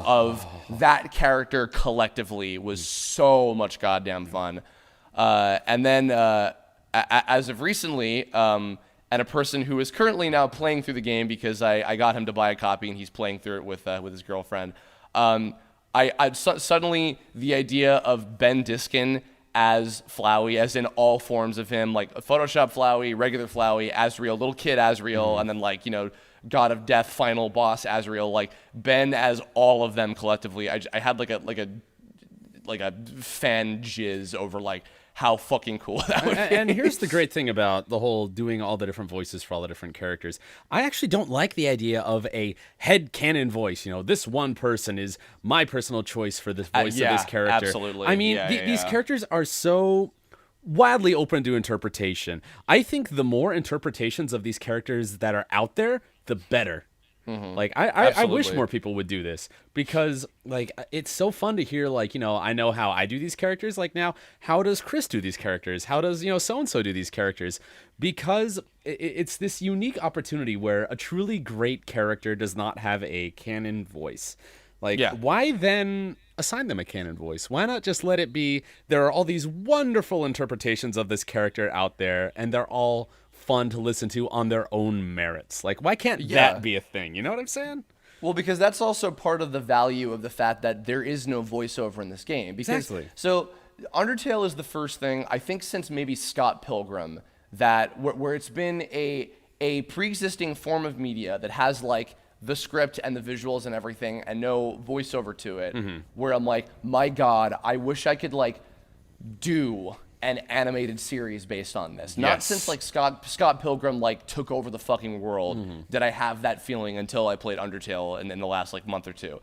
of that character collectively was so much goddamn fun. And then as of recently, and a person who is currently now playing through the game because I got him to buy a copy and he's playing through it with his girlfriend. Suddenly the idea of Ben Diskin as Flowey, as in all forms of him, like Photoshop Flowey, regular Flowey, Azrael, little kid Azrael, and then God of Death, final boss Azrael, like Ben as all of them collectively. I had like a fan jizz over like how fucking cool that would be. And here's the great thing about the whole doing all the different voices for all the different characters. I actually don't like the idea of a headcanon voice. This one person is my personal choice for this voice of this character. Absolutely. I mean, these characters are so wildly open to interpretation. I think the more interpretations of these characters that are out there, the better. Mm-hmm. Like I wish more people would do this because like it's so fun to hear I know how I do these characters, like now how does Chris do these characters, how does so and so do these characters, because it's this unique opportunity where a truly great character does not have a canon voice. Why then assign them a canon voice? Why not just let it be there are all these wonderful interpretations of this character out there and they're all fun to listen to on their own merits? Like, why can't that be a thing? You know what I'm saying? Well, because that's also part of the value of the fact that there is no voiceover in this game. Because, exactly. So Undertale is the first thing, I think, since maybe Scott Pilgrim, that where it's been a pre-existing form of media that has like the script and the visuals and everything and no voiceover to it, where I'm like, my God, I wish I could like do an animated series based on this. Not since like Scott Pilgrim like took over the fucking world did I have that feeling until I played Undertale in the last like month or two.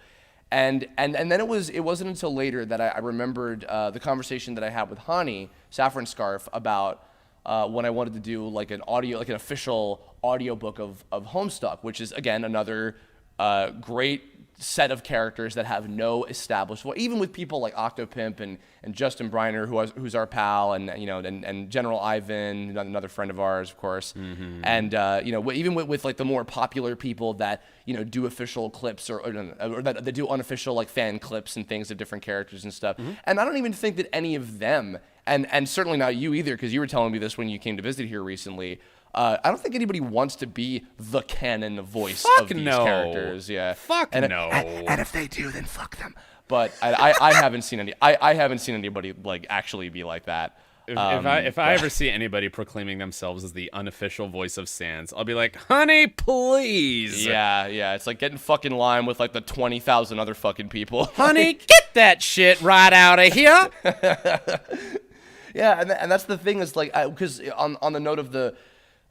And then it wasn't until later that I remembered the conversation that I had with Hani, Saffron Scarf, about when I wanted to do like an official audiobook of Homestuck, which is again another great set of characters that have no established, well, even with people like Octopimp and Justin Briner, who's our pal, and and General Ivan, another friend of ours, of course, and even with like the more popular people that do official clips or that do unofficial like fan clips and things of different characters and stuff. And I don't even think that any of them, and certainly not you either, because you were telling me this when you came to visit here recently. I don't think anybody wants to be the canon voice of these characters. Yeah. No. And if they do, then fuck them. But I haven't seen any. I haven't seen anybody like actually be like that. If I ever see anybody proclaiming themselves as the unofficial voice of Sans, I'll be like, honey, please. Yeah. It's like getting fucking in line with like the 20,000 other fucking people. Honey, get that shit right out of here. Yeah, and that's the thing is like because on the note of the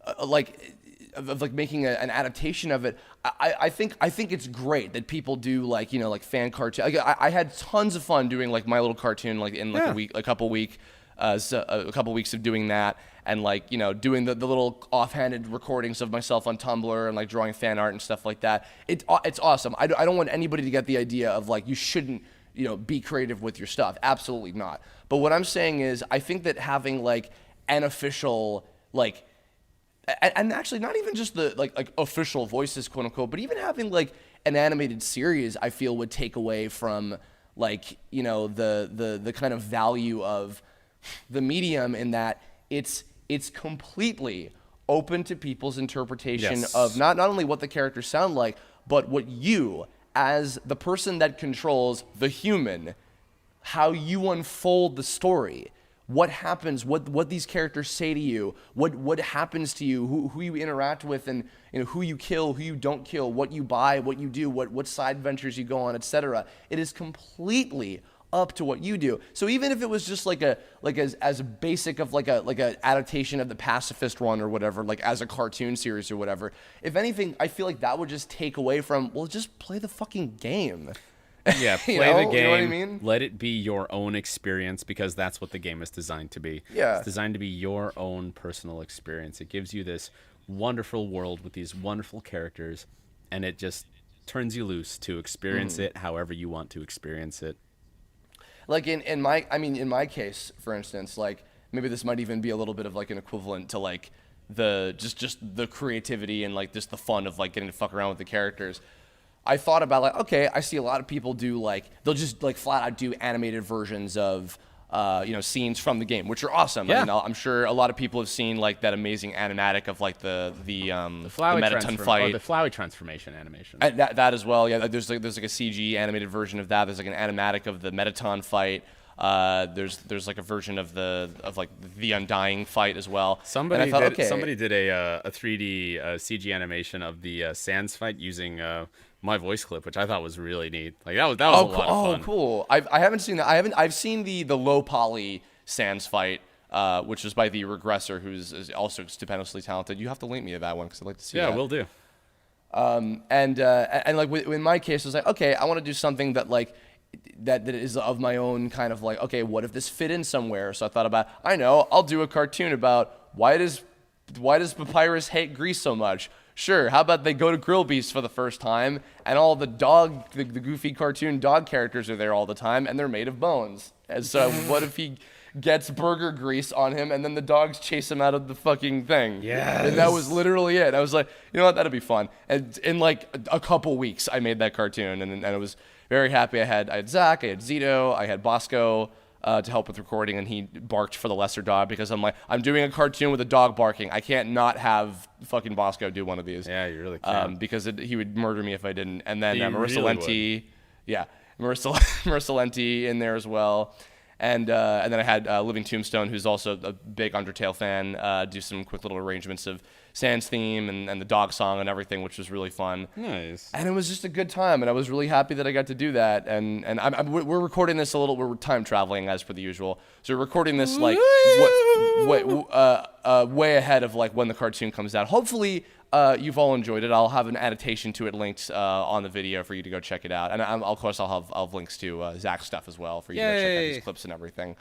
of making an adaptation of it, I think it's great that people do like fan cartoon. I had tons of fun doing like my little cartoon like in like a couple weeks of doing that, and like doing the little offhanded recordings of myself on Tumblr and like drawing fan art and stuff like that. It's awesome. I don't want anybody to get the idea of like you shouldn't be creative with your stuff. Absolutely not. But what I'm saying is I think that having like an official like. And actually, not even just the like official voices, quote unquote, but even having like an animated series, I feel would take away from like the kind of value of the medium in that it's completely open to people's interpretation of not only what the characters sound like, but what you, as the person that controls the human, how you unfold the story. What happens, what these characters say to you, what happens to you, who you interact with, and who you kill, who you don't kill, what you buy, what you do, what side ventures you go on, etc. It is completely up to what you do. So even if it was just like as basic of like a adaptation of the Pacifist one or whatever, like as a cartoon series or whatever, if anything, I feel like that would just take away from, well, just play the fucking game. Yeah, play the game. You know what I mean? Let it be your own experience, because that's what the game is designed to be. Yeah. It's designed to be your own personal experience. It gives you this wonderful world with these wonderful characters, and it just turns you loose to experience it however you want to experience it. Like in my case, for instance, like maybe this might even be a little bit of like an equivalent to like the just the creativity and like just the fun of like getting to fuck around with the characters. I thought about like, okay, I see a lot of people do like, they'll just like flat out do animated versions of, scenes from the game, which are awesome. Yeah. I mean, I'm sure a lot of people have seen like that amazing animatic of like the Metaton fight. The Flowey transformation animation. And that as well. Yeah, there's like a CG animated version of that. There's like an animatic of the Metaton fight. There's like a version of the Undying fight as well. Somebody did a 3D CG animation of the Sans fight using my voice clip, which I thought was really neat. Like that was a lot of fun. Oh, cool! I haven't seen that. I've seen the low poly Sans fight, which was by the Regressor, who's also stupendously talented. You have to link me to that one because I'd like to see. Yeah, that. will do. And like in my case, I was like, okay, I want to do something that like that is of my own kind of like, okay, what if this fit in somewhere? So I thought about, I'll do a cartoon about why does Papyrus hate Greece so much? Sure, how about they go to Grill Beast for the first time, and all the goofy cartoon dog characters are there all the time, and they're made of bones. And so what if he gets burger grease on him, and then the dogs chase him out of the fucking thing? Yeah. And that was literally it. I was like, you know what, that'd be fun. And in like a couple weeks, I made that cartoon, and I was very happy. I had Zach, I had Zito, I had Bosco to help with recording, and he barked for the lesser dog because I'm like, I'm doing a cartoon with a dog barking. I can't not have fucking Bosco do one of these. Yeah, you really can't. Because he would murder me if I didn't. And then He Marissa really Lenti, Marissa Lenti in there as well. And then I had Living Tombstone, who's also a big Undertale fan, do some quick little arrangements of Sans theme and the dog song and everything, which was really fun. Nice. And it was just a good time, and I was really happy that I got to do that. And we're recording this we're time traveling as per the usual. So we're recording this like way ahead of like when the cartoon comes out. Hopefully you've all enjoyed it. I'll have an adaptation to it linked on the video for you to go check it out. And of course I'll have links to Zach's stuff as well for you to go check out his clips and everything.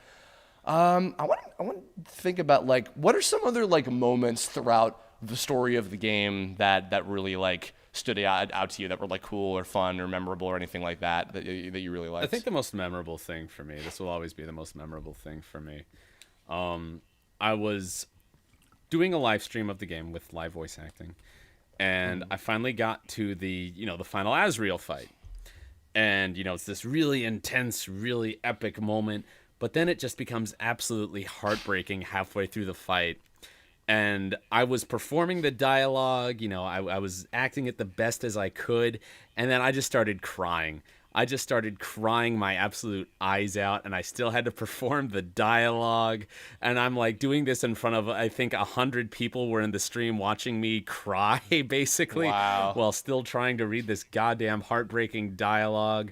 I want to think about like what are some other like moments throughout the story of the game that really like stood out to you that were like cool or fun or memorable or anything like that that you really liked? I think the most memorable thing for me, this will always be the most memorable thing for me. I was doing a live stream of the game with live voice acting, and I finally got to the final Asriel fight. And, it's this really intense, really epic moment, but then it just becomes absolutely heartbreaking halfway through the fight. And I was performing the dialogue, I was acting it the best as I could, and then I just started crying. I just started crying my absolute eyes out, and I still had to perform the dialogue. And I'm like doing this in front of, I think 100 people were in the stream watching me cry, basically, Wow. while still trying to read this goddamn heartbreaking dialogue.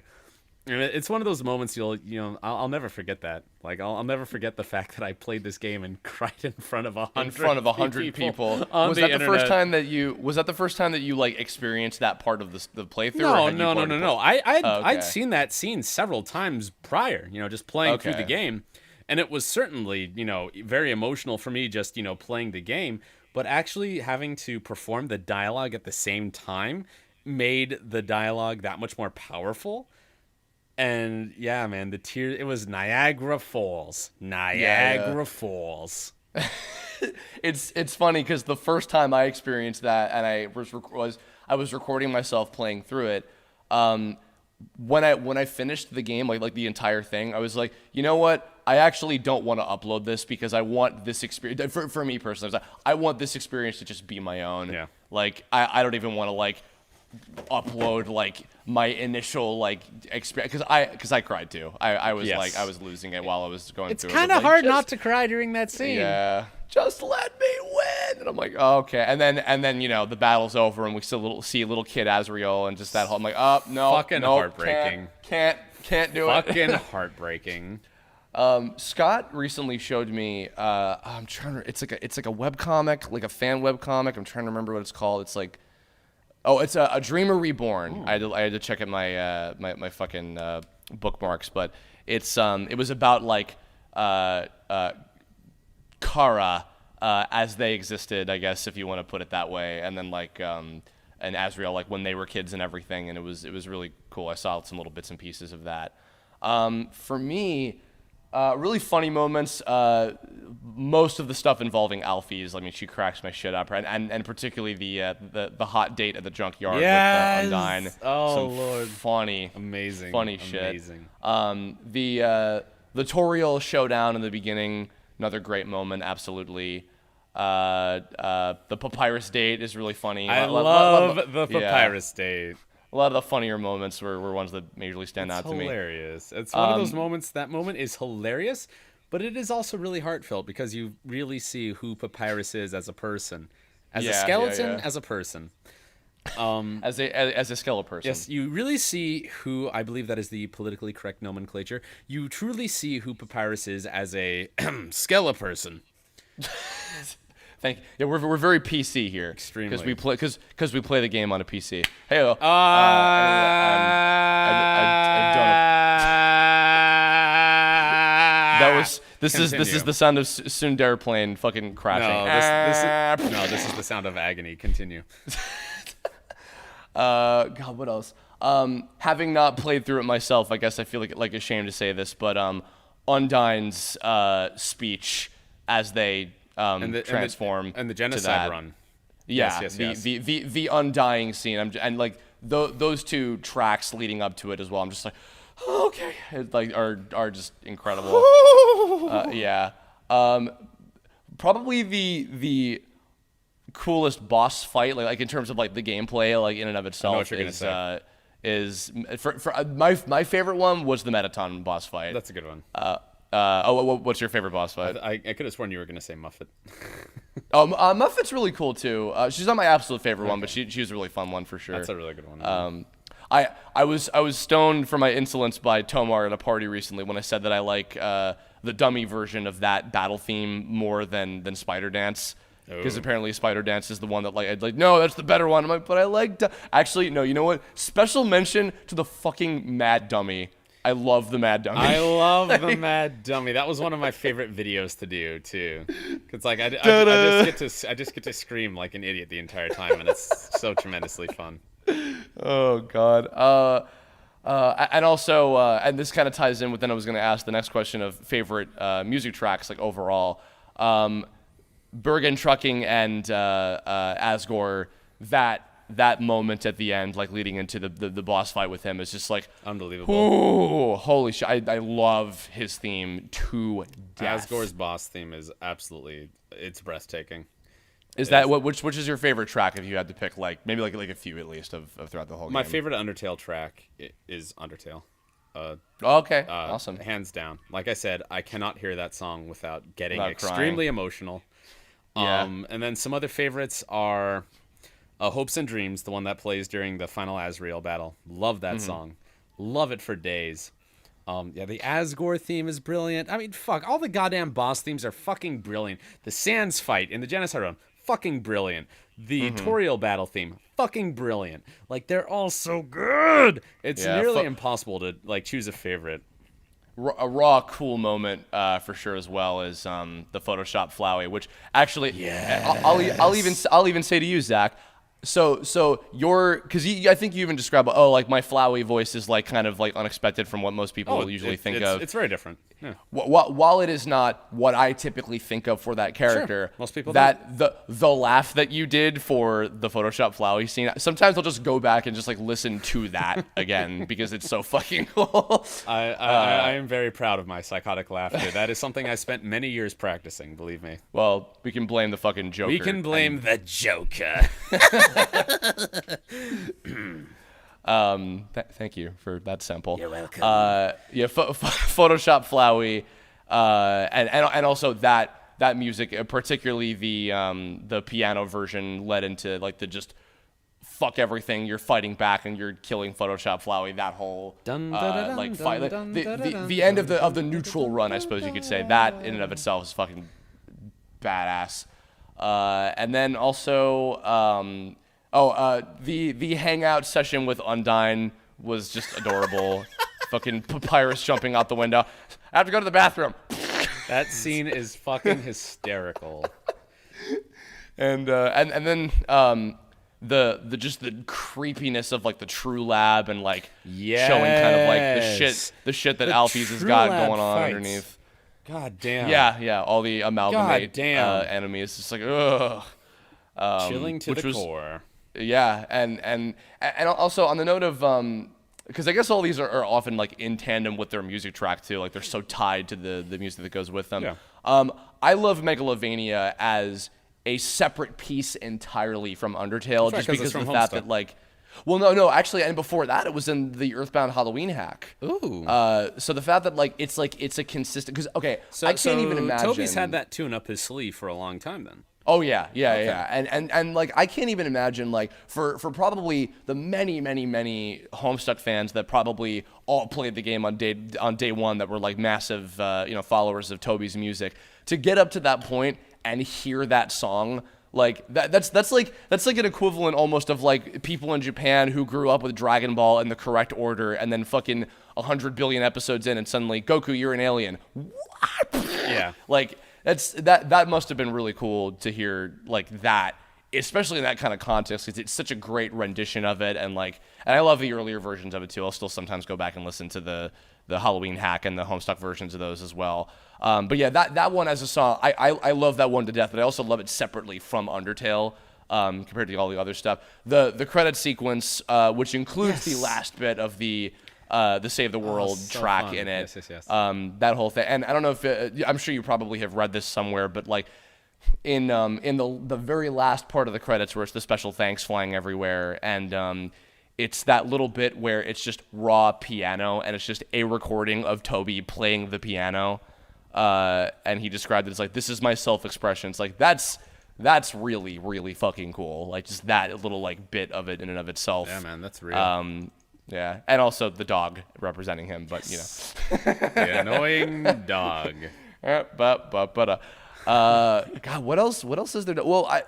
And it's one of those moments I'll never forget that. Like I'll never forget the fact that I played this game and cried in front of 100 people. on Was the that the internet. first time that you like experienced that part of the playthrough? or No, had you no. already I'd Okay. seen that scene several times prior, just playing through the Okay. game. And it was certainly, very emotional for me just, playing the game. But actually having to perform the dialogue at the same time made the dialogue that much more powerful. And yeah, man, the tears, it was Niagara Falls. Niagara Falls. It's funny because the first time I experienced that, and I was recording myself playing through it. When I finished the game, like the entire thing, I was like, you know what? I actually don't want to upload this because I want this experience. For me personally, I was like, I want this experience to just be my own. Yeah. Like I don't even want to like upload like my initial like experience because I cried too. I was Yes. like I was losing it while I was going It's through it. kind I of was like, hard just- not to cry during that scene. Yeah, just let me win. And I'm like, oh, okay. And then the battle's over and we see little kid Asriel and just that whole. I'm like, oh no, Fucking no, heartbreaking. Can't do it. Fucking heartbreaking. Scott recently showed me. I'm trying to. It's like a webcomic, like a fan webcomic. I'm trying to remember what it's called. It's like. Oh, it's a Dreamer Reborn. I had to check out my my fucking bookmarks, but it was about like Kara as they existed, I guess, if you want to put it that way, and then like and Asriel like when they were kids and everything, and it was really cool. I saw some little bits and pieces of that. For me, really funny moments. Most of the stuff involving Alfie's. I mean, she cracks my shit up, and particularly the hot date at the junkyard Yes! with Undyne. Oh, Some Lord. funny, Amazing. funny shit. Amazing. The Toriel showdown in the beginning, another great moment. Absolutely. The Papyrus date is really funny. I Lot- love lot- the yeah. Papyrus date. A lot of the funnier moments were ones that majorly stand out It's to me. hilarious. It's one of those moments. That moment is hilarious, but it is also really heartfelt because you really see who Papyrus is as a person, as Yeah, a yeah, skeleton, yeah. as a person. As a skeleton person. Yes, you really see who, I believe that is the politically correct nomenclature. You truly see who Papyrus is as a skeleton person. Thank you. Yeah, we're very PC here. Extremely. Because we play the game on a PC. Hey, I that was this is Continue. the sound of Sundar plane fucking crashing. This is the sound of agony. Continue. God, what else? Having not played through it myself, I guess I feel like ashamed to say this, but Undyne's speech as they transform and the to genocide that. run. Yeah, Yes. the undying scene. And like those two tracks leading up to it as well. I'm just like, oh, okay, are just incredible. Yeah. Probably the coolest boss fight, like in terms of like the gameplay, like in and of itself, what you're gonna say. Is for my favorite one was the Metaton boss fight. That's a good one. What's your favorite boss fight? I could have sworn you were going to say Muffet. Muffet's really cool too. She's not my absolute favorite one, but she was a really fun one for sure. That's a really good one. I was stoned for my insolence by Tomar at a party recently when I said that I like the dummy version of that battle theme more than Spider Dance. Because apparently Spider Dance is the one that I'd like, no, that's the better one. I'm like, but I like actually, no, you know what? Special mention to the fucking Mad Dummy. I love the Mad Dummy. I love the Mad Dummy. That was one of my favorite videos to do too. Cause like I just get to scream like an idiot the entire time, and it's so tremendously fun. Oh God. And also, and this kind of ties in with then I was going to ask the next question of favorite music tracks, like overall. Bergen Trucking and Asgore, that moment at the end, like leading into the boss fight with him, is just like Unbelievable. ooh, holy shit! I love his theme to death. Asgore's boss theme is absolutely, it's breathtaking. Is that which is your favorite track if you had to pick like maybe like a few at least of throughout the whole game? My favorite Undertale track is Undertale. Okay, awesome. Hands down. Like I said, I cannot hear that song without getting Without extremely crying. emotional. Yeah. And then some other favorites are Hopes and Dreams, the one that plays during the final Asriel battle. Love that song. Love it for days. Yeah, the Asgore theme is brilliant. I mean, fuck, all the goddamn boss themes are fucking brilliant. The Sans fight in the Genocide Run, fucking brilliant. The Toriel battle theme, fucking brilliant. Like, they're all so good. It's nearly impossible to like choose a favorite. A raw cool moment for sure as well is the Photoshop Flowey, which actually I'll even say to you, Zach. So your because I think you even described like my Flowey voice is like kind of like unexpected from what most people usually think of. It's very different. Yeah. While it is not what I typically think of for that character, Most people that the laugh that you did for the Photoshop Flowey scene, sometimes I'll just go back and just like listen to that again because it's so fucking cool. I am very proud of my psychotic laughter. That is something I spent many years practicing, believe me. Well, we can blame the fucking Joker. We can blame the Joker. Thank you for that sample. You're welcome. Photoshop Flowey, and also that music, particularly the piano version, led into like the just fuck everything. You're fighting back and you're killing Photoshop Flowey. That whole like fight, like, the end of the neutral run, I suppose you could say. That in and of itself is fucking badass. And then also. The hangout session with Undyne was just adorable. Fucking Papyrus jumping out the window. I have to go to the bathroom. That scene is fucking hysterical. And then the just the creepiness of like the True Lab and like showing kind of like the shit that Alphys has got going on underneath. God damn. Yeah, all the amalgamate damn. enemies. It's like ugh. Chilling to the core. Yeah, and also on the note of because I guess all these are often like in tandem with their music track too, like they're so tied to the music that goes with them. Yeah. I love Megalovania as a separate piece entirely from Undertale, That's right, just because of the it's from fact Homestuck. that like, well, no, actually, and before that, it was in the Earthbound Halloween hack. Ooh. So the fact that like it's a consistent because I can't even imagine. Toby's had that tune up his sleeve for a long time then. Oh yeah, and like I can't even imagine like for probably the many Homestuck fans that probably all played the game on day one that were like massive followers of Toby's music to get up to that point and hear that song. Like that's like an equivalent almost of like people in Japan who grew up with Dragon Ball in the correct order and then fucking 100 billion episodes in and suddenly Goku, you're an alien. What? Yeah. Like that must have been really cool to hear like that, especially in that kind of context because it's such a great rendition of it and I love the earlier versions of it too. I'll still sometimes go back and listen to the Halloween hack and the Homestuck versions of those as well. But yeah, that one as a song, I love that one to death, but I also love it separately from Undertale compared to all the other stuff. The credit sequence, which includes the last bit of the Save the World track fun. in it. Yes. That whole thing. And I don't know if I'm sure you probably have read this somewhere, but like in the very last part of the credits where it's the special thanks flying everywhere and it's that little bit where it's just raw piano and it's just a recording of Toby playing the piano. And he described it as like, this is my self-expression. It's like, that's really, really fucking cool. Like just that little like bit of it in and of itself. Yeah, man, that's real. Yeah, and also the dog representing him, but you know, The annoying dog. God, what else is there? Well, I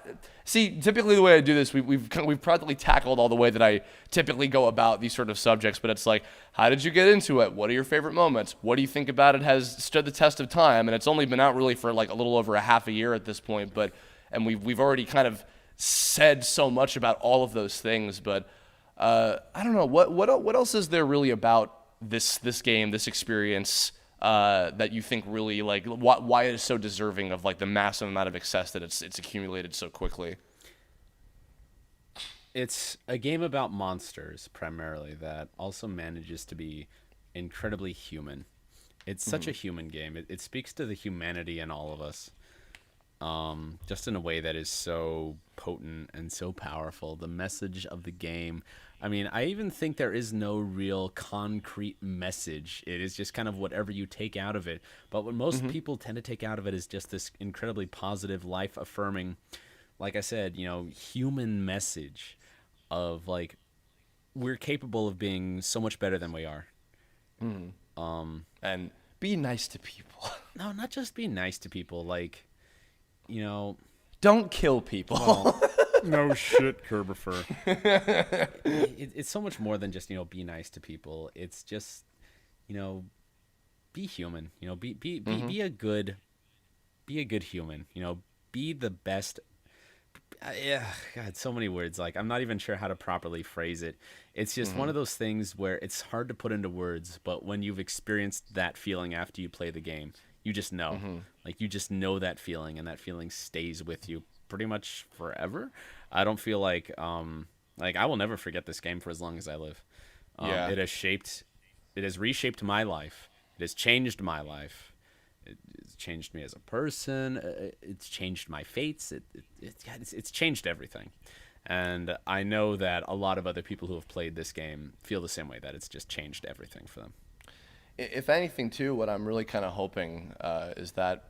see. Typically, the way I do this, we've practically tackled all the way that I typically go about these sort of subjects. But it's like, how did you get into it? What are your favorite moments? What do you think about it has stood the test of time? And it's only been out really for like a little over a half a year at this point. And we've already kind of said so much about all of those things, but. I don't know what else is there really about this game, this experience that you think really like why it is so deserving of like the massive amount of success that it's accumulated so quickly. It's a game about monsters primarily that also manages to be incredibly human. It's such a human game. It speaks to the humanity in all of us, just in a way that is so potent and so powerful. The message of the game. I mean, I even think there is no real concrete message. It is just kind of whatever you take out of it. But what most people tend to take out of it is just this incredibly positive, life-affirming, like I said, human message of like we're capable of being so much better than we are. And be nice to people. No, not just be nice to people. Like, Don't kill people. well, no shit, Kerbifer. It's so much more than just be nice to people. It's just be human. Be a good human. Be the best. Yeah, God, so many words. Like, I'm not even sure how to properly phrase it. It's just one of those things where it's hard to put into words, but when you've experienced that feeling after you play the game, you just know. Like, you just know that feeling, and that feeling stays with you pretty much forever. I don't feel like I will never forget this game for as long as I live. Yeah. It has reshaped my life. It has changed my life. It's changed me as a person. It's changed my fates. It's changed everything. And I know that a lot of other people who have played this game feel the same way, that it's just changed everything for them. If anything, too, what I'm really kind of hoping is that,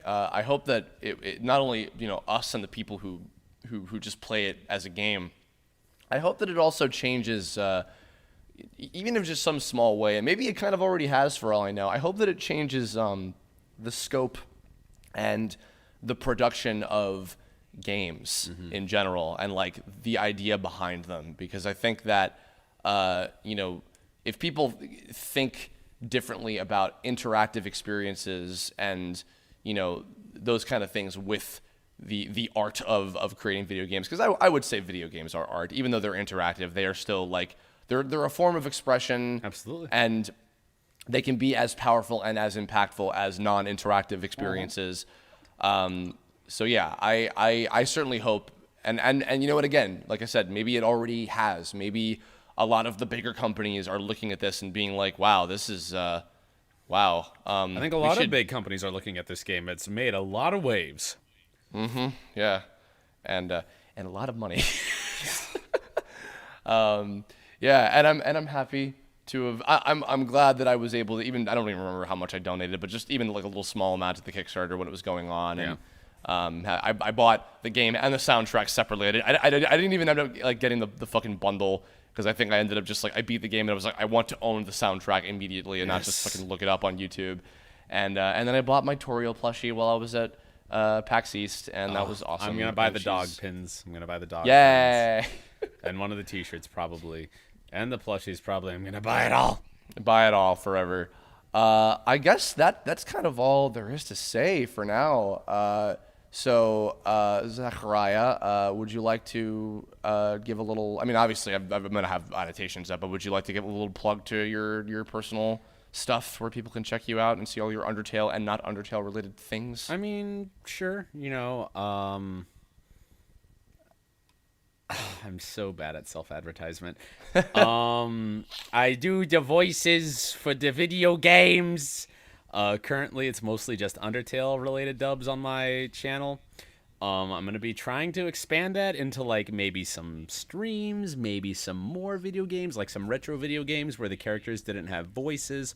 I hope that it not only us and the people who just play it as a game, I hope that it also changes, even if just some small way, and maybe it kind of already has for all I know. I hope that it changes the scope and the production of games in general, and like the idea behind them, because I think that if people think differently about interactive experiences and those kind of things with the art of creating video games, because I would say video games are art, even though they're interactive. They are still like they're a form of expression. Absolutely. And they can be as powerful and as impactful as non-interactive experiences. So yeah, I certainly hope, and again, like I said, maybe it already has. Maybe a lot of the bigger companies are looking at this and being like, wow, this is wow. I think a lot of big companies are looking at this game. It's made a lot of waves. Yeah, and a lot of money. Yeah, and I'm happy to have. I'm glad that I was able to, even I don't even remember how much I donated, but just even like a little small amount to the Kickstarter when it was going on. Yeah. And I bought the game and the soundtrack separately. I didn't even end up like getting the fucking bundle, because I think I ended up just like I beat the game and I was like, I want to own the soundtrack immediately and not just fucking look it up on YouTube. And then I bought my Toriel plushie while I was at PAX East, and that was awesome. I'm gonna buy the dog pins. I'm gonna buy the dog Yay! pins. And one of the t-shirts probably. And the plushies probably. I'm gonna buy it all. Buy it all forever. I guess that's kind of all there is to say for now. So Zachariah, would you like to give a little? I mean, obviously, I'm gonna have annotations up, but would you like to give a little plug to your personal stuff where people can check you out and see all your Undertale and not Undertale related things? I mean, sure. I'm so bad at self-advertisement. I do the voices for the video games. Currently, it's mostly just Undertale-related dubs on my channel. I'm going to be trying to expand that into, like, maybe some streams, maybe some more video games, like some retro video games where the characters didn't have voices,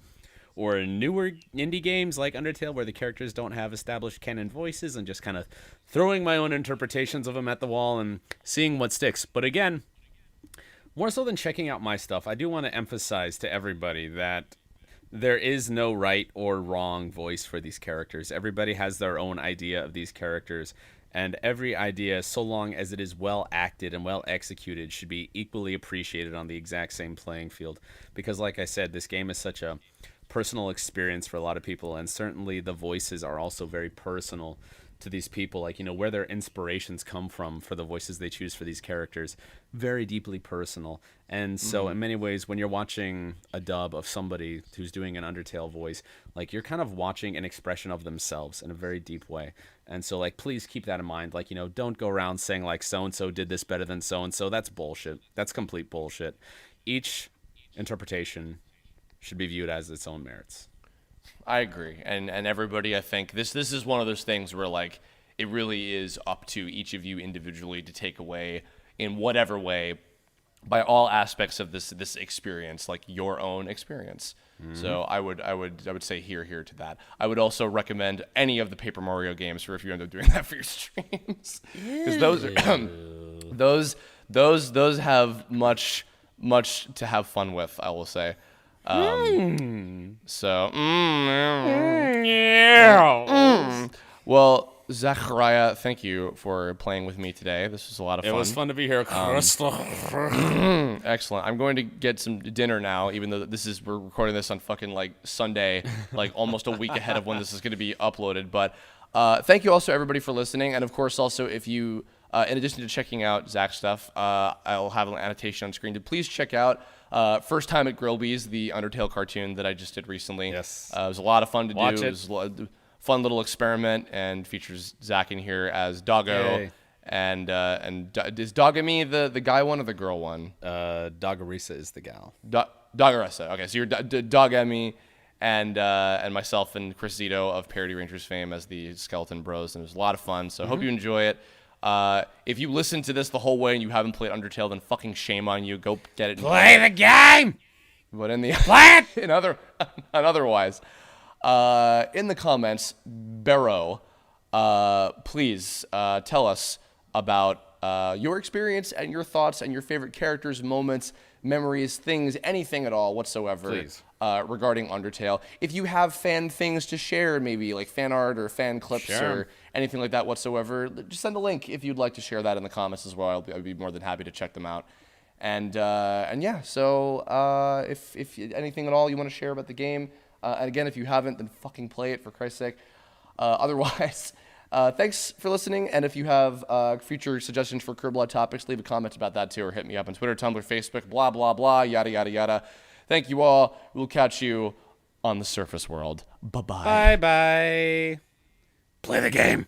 or newer indie games like Undertale where the characters don't have established canon voices, and just kind of throwing my own interpretations of them at the wall and seeing what sticks. But again, more so than checking out my stuff, I do want to emphasize to everybody that there is no right or wrong voice for these characters. Everybody has their own idea of these characters, and every idea, so long as it is well acted and well executed, should be equally appreciated on the exact same playing field. Because like I said, this game is such a personal experience for a lot of people, and certainly the voices are also very personal to these people, like, where their inspirations come from for the voices they choose for these characters. Very deeply personal. And so in many ways, when you're watching a dub of somebody who's doing an Undertale voice, like, you're kind of watching an expression of themselves in a very deep way. And so, like, please keep that in mind. Like, don't go around saying, like, so-and-so did this better than so-and-so. That's bullshit. That's complete bullshit. Each interpretation should be viewed as its own merits. I agree, and everybody, I think this is one of those things where, like, it really is up to each of you individually to take away in whatever way, by all aspects of this experience, like your own experience. So I would say here to that. I would also recommend any of the Paper Mario games for if you end up doing that for your streams, because those are those have much to have fun with, I will say. Well, Zachariah, thank you for playing with me today. This was a lot of fun. It was fun to be here, Crystal. Excellent. I'm going to get some dinner now, even though we're recording this on fucking like Sunday, like almost a week ahead of when this is going to be uploaded. But thank you also everybody for listening, and of course also if you, in addition to checking out Zach's stuff, I'll have an annotation on screen to please check out First Time at Grillby's, the Undertale cartoon that I just did recently. Yes. It was a lot of fun to do. Watch It was a fun little experiment, and features Zach in here as Doggo. Yay. And is Dogami the guy one or the girl one? Doggerisa is the gal. Doggeressa. Okay, so you're Dogami, and myself and Chris Zito of Parody Rangers fame as the Skeleton Bros, and it was a lot of fun. So I hope you enjoy it. If you listen to this the whole way and you haven't played Undertale, then fucking shame on you. Go get it. Play the game! But in the Play it! otherwise, in the comments, Barrow, please tell us about your experience and your thoughts and your favorite characters, moments, memories, things, anything at all whatsoever. Please. Regarding Undertale. If you have fan things to share, maybe like fan art or fan clips or anything like that whatsoever, just send a link if you'd like to share that in the comments as well. I'd be more than happy to check them out. And yeah, so if anything at all you want to share about the game, and again, if you haven't, then fucking play it for Christ's sake. Otherwise, thanks for listening. And if you have future suggestions for Kirblog topics, leave a comment about that too, or hit me up on Twitter, Tumblr, Facebook, blah, blah, blah, yada, yada, yada. Thank you all. We'll catch you on the surface world. Bye-bye. Bye-bye. Play the game!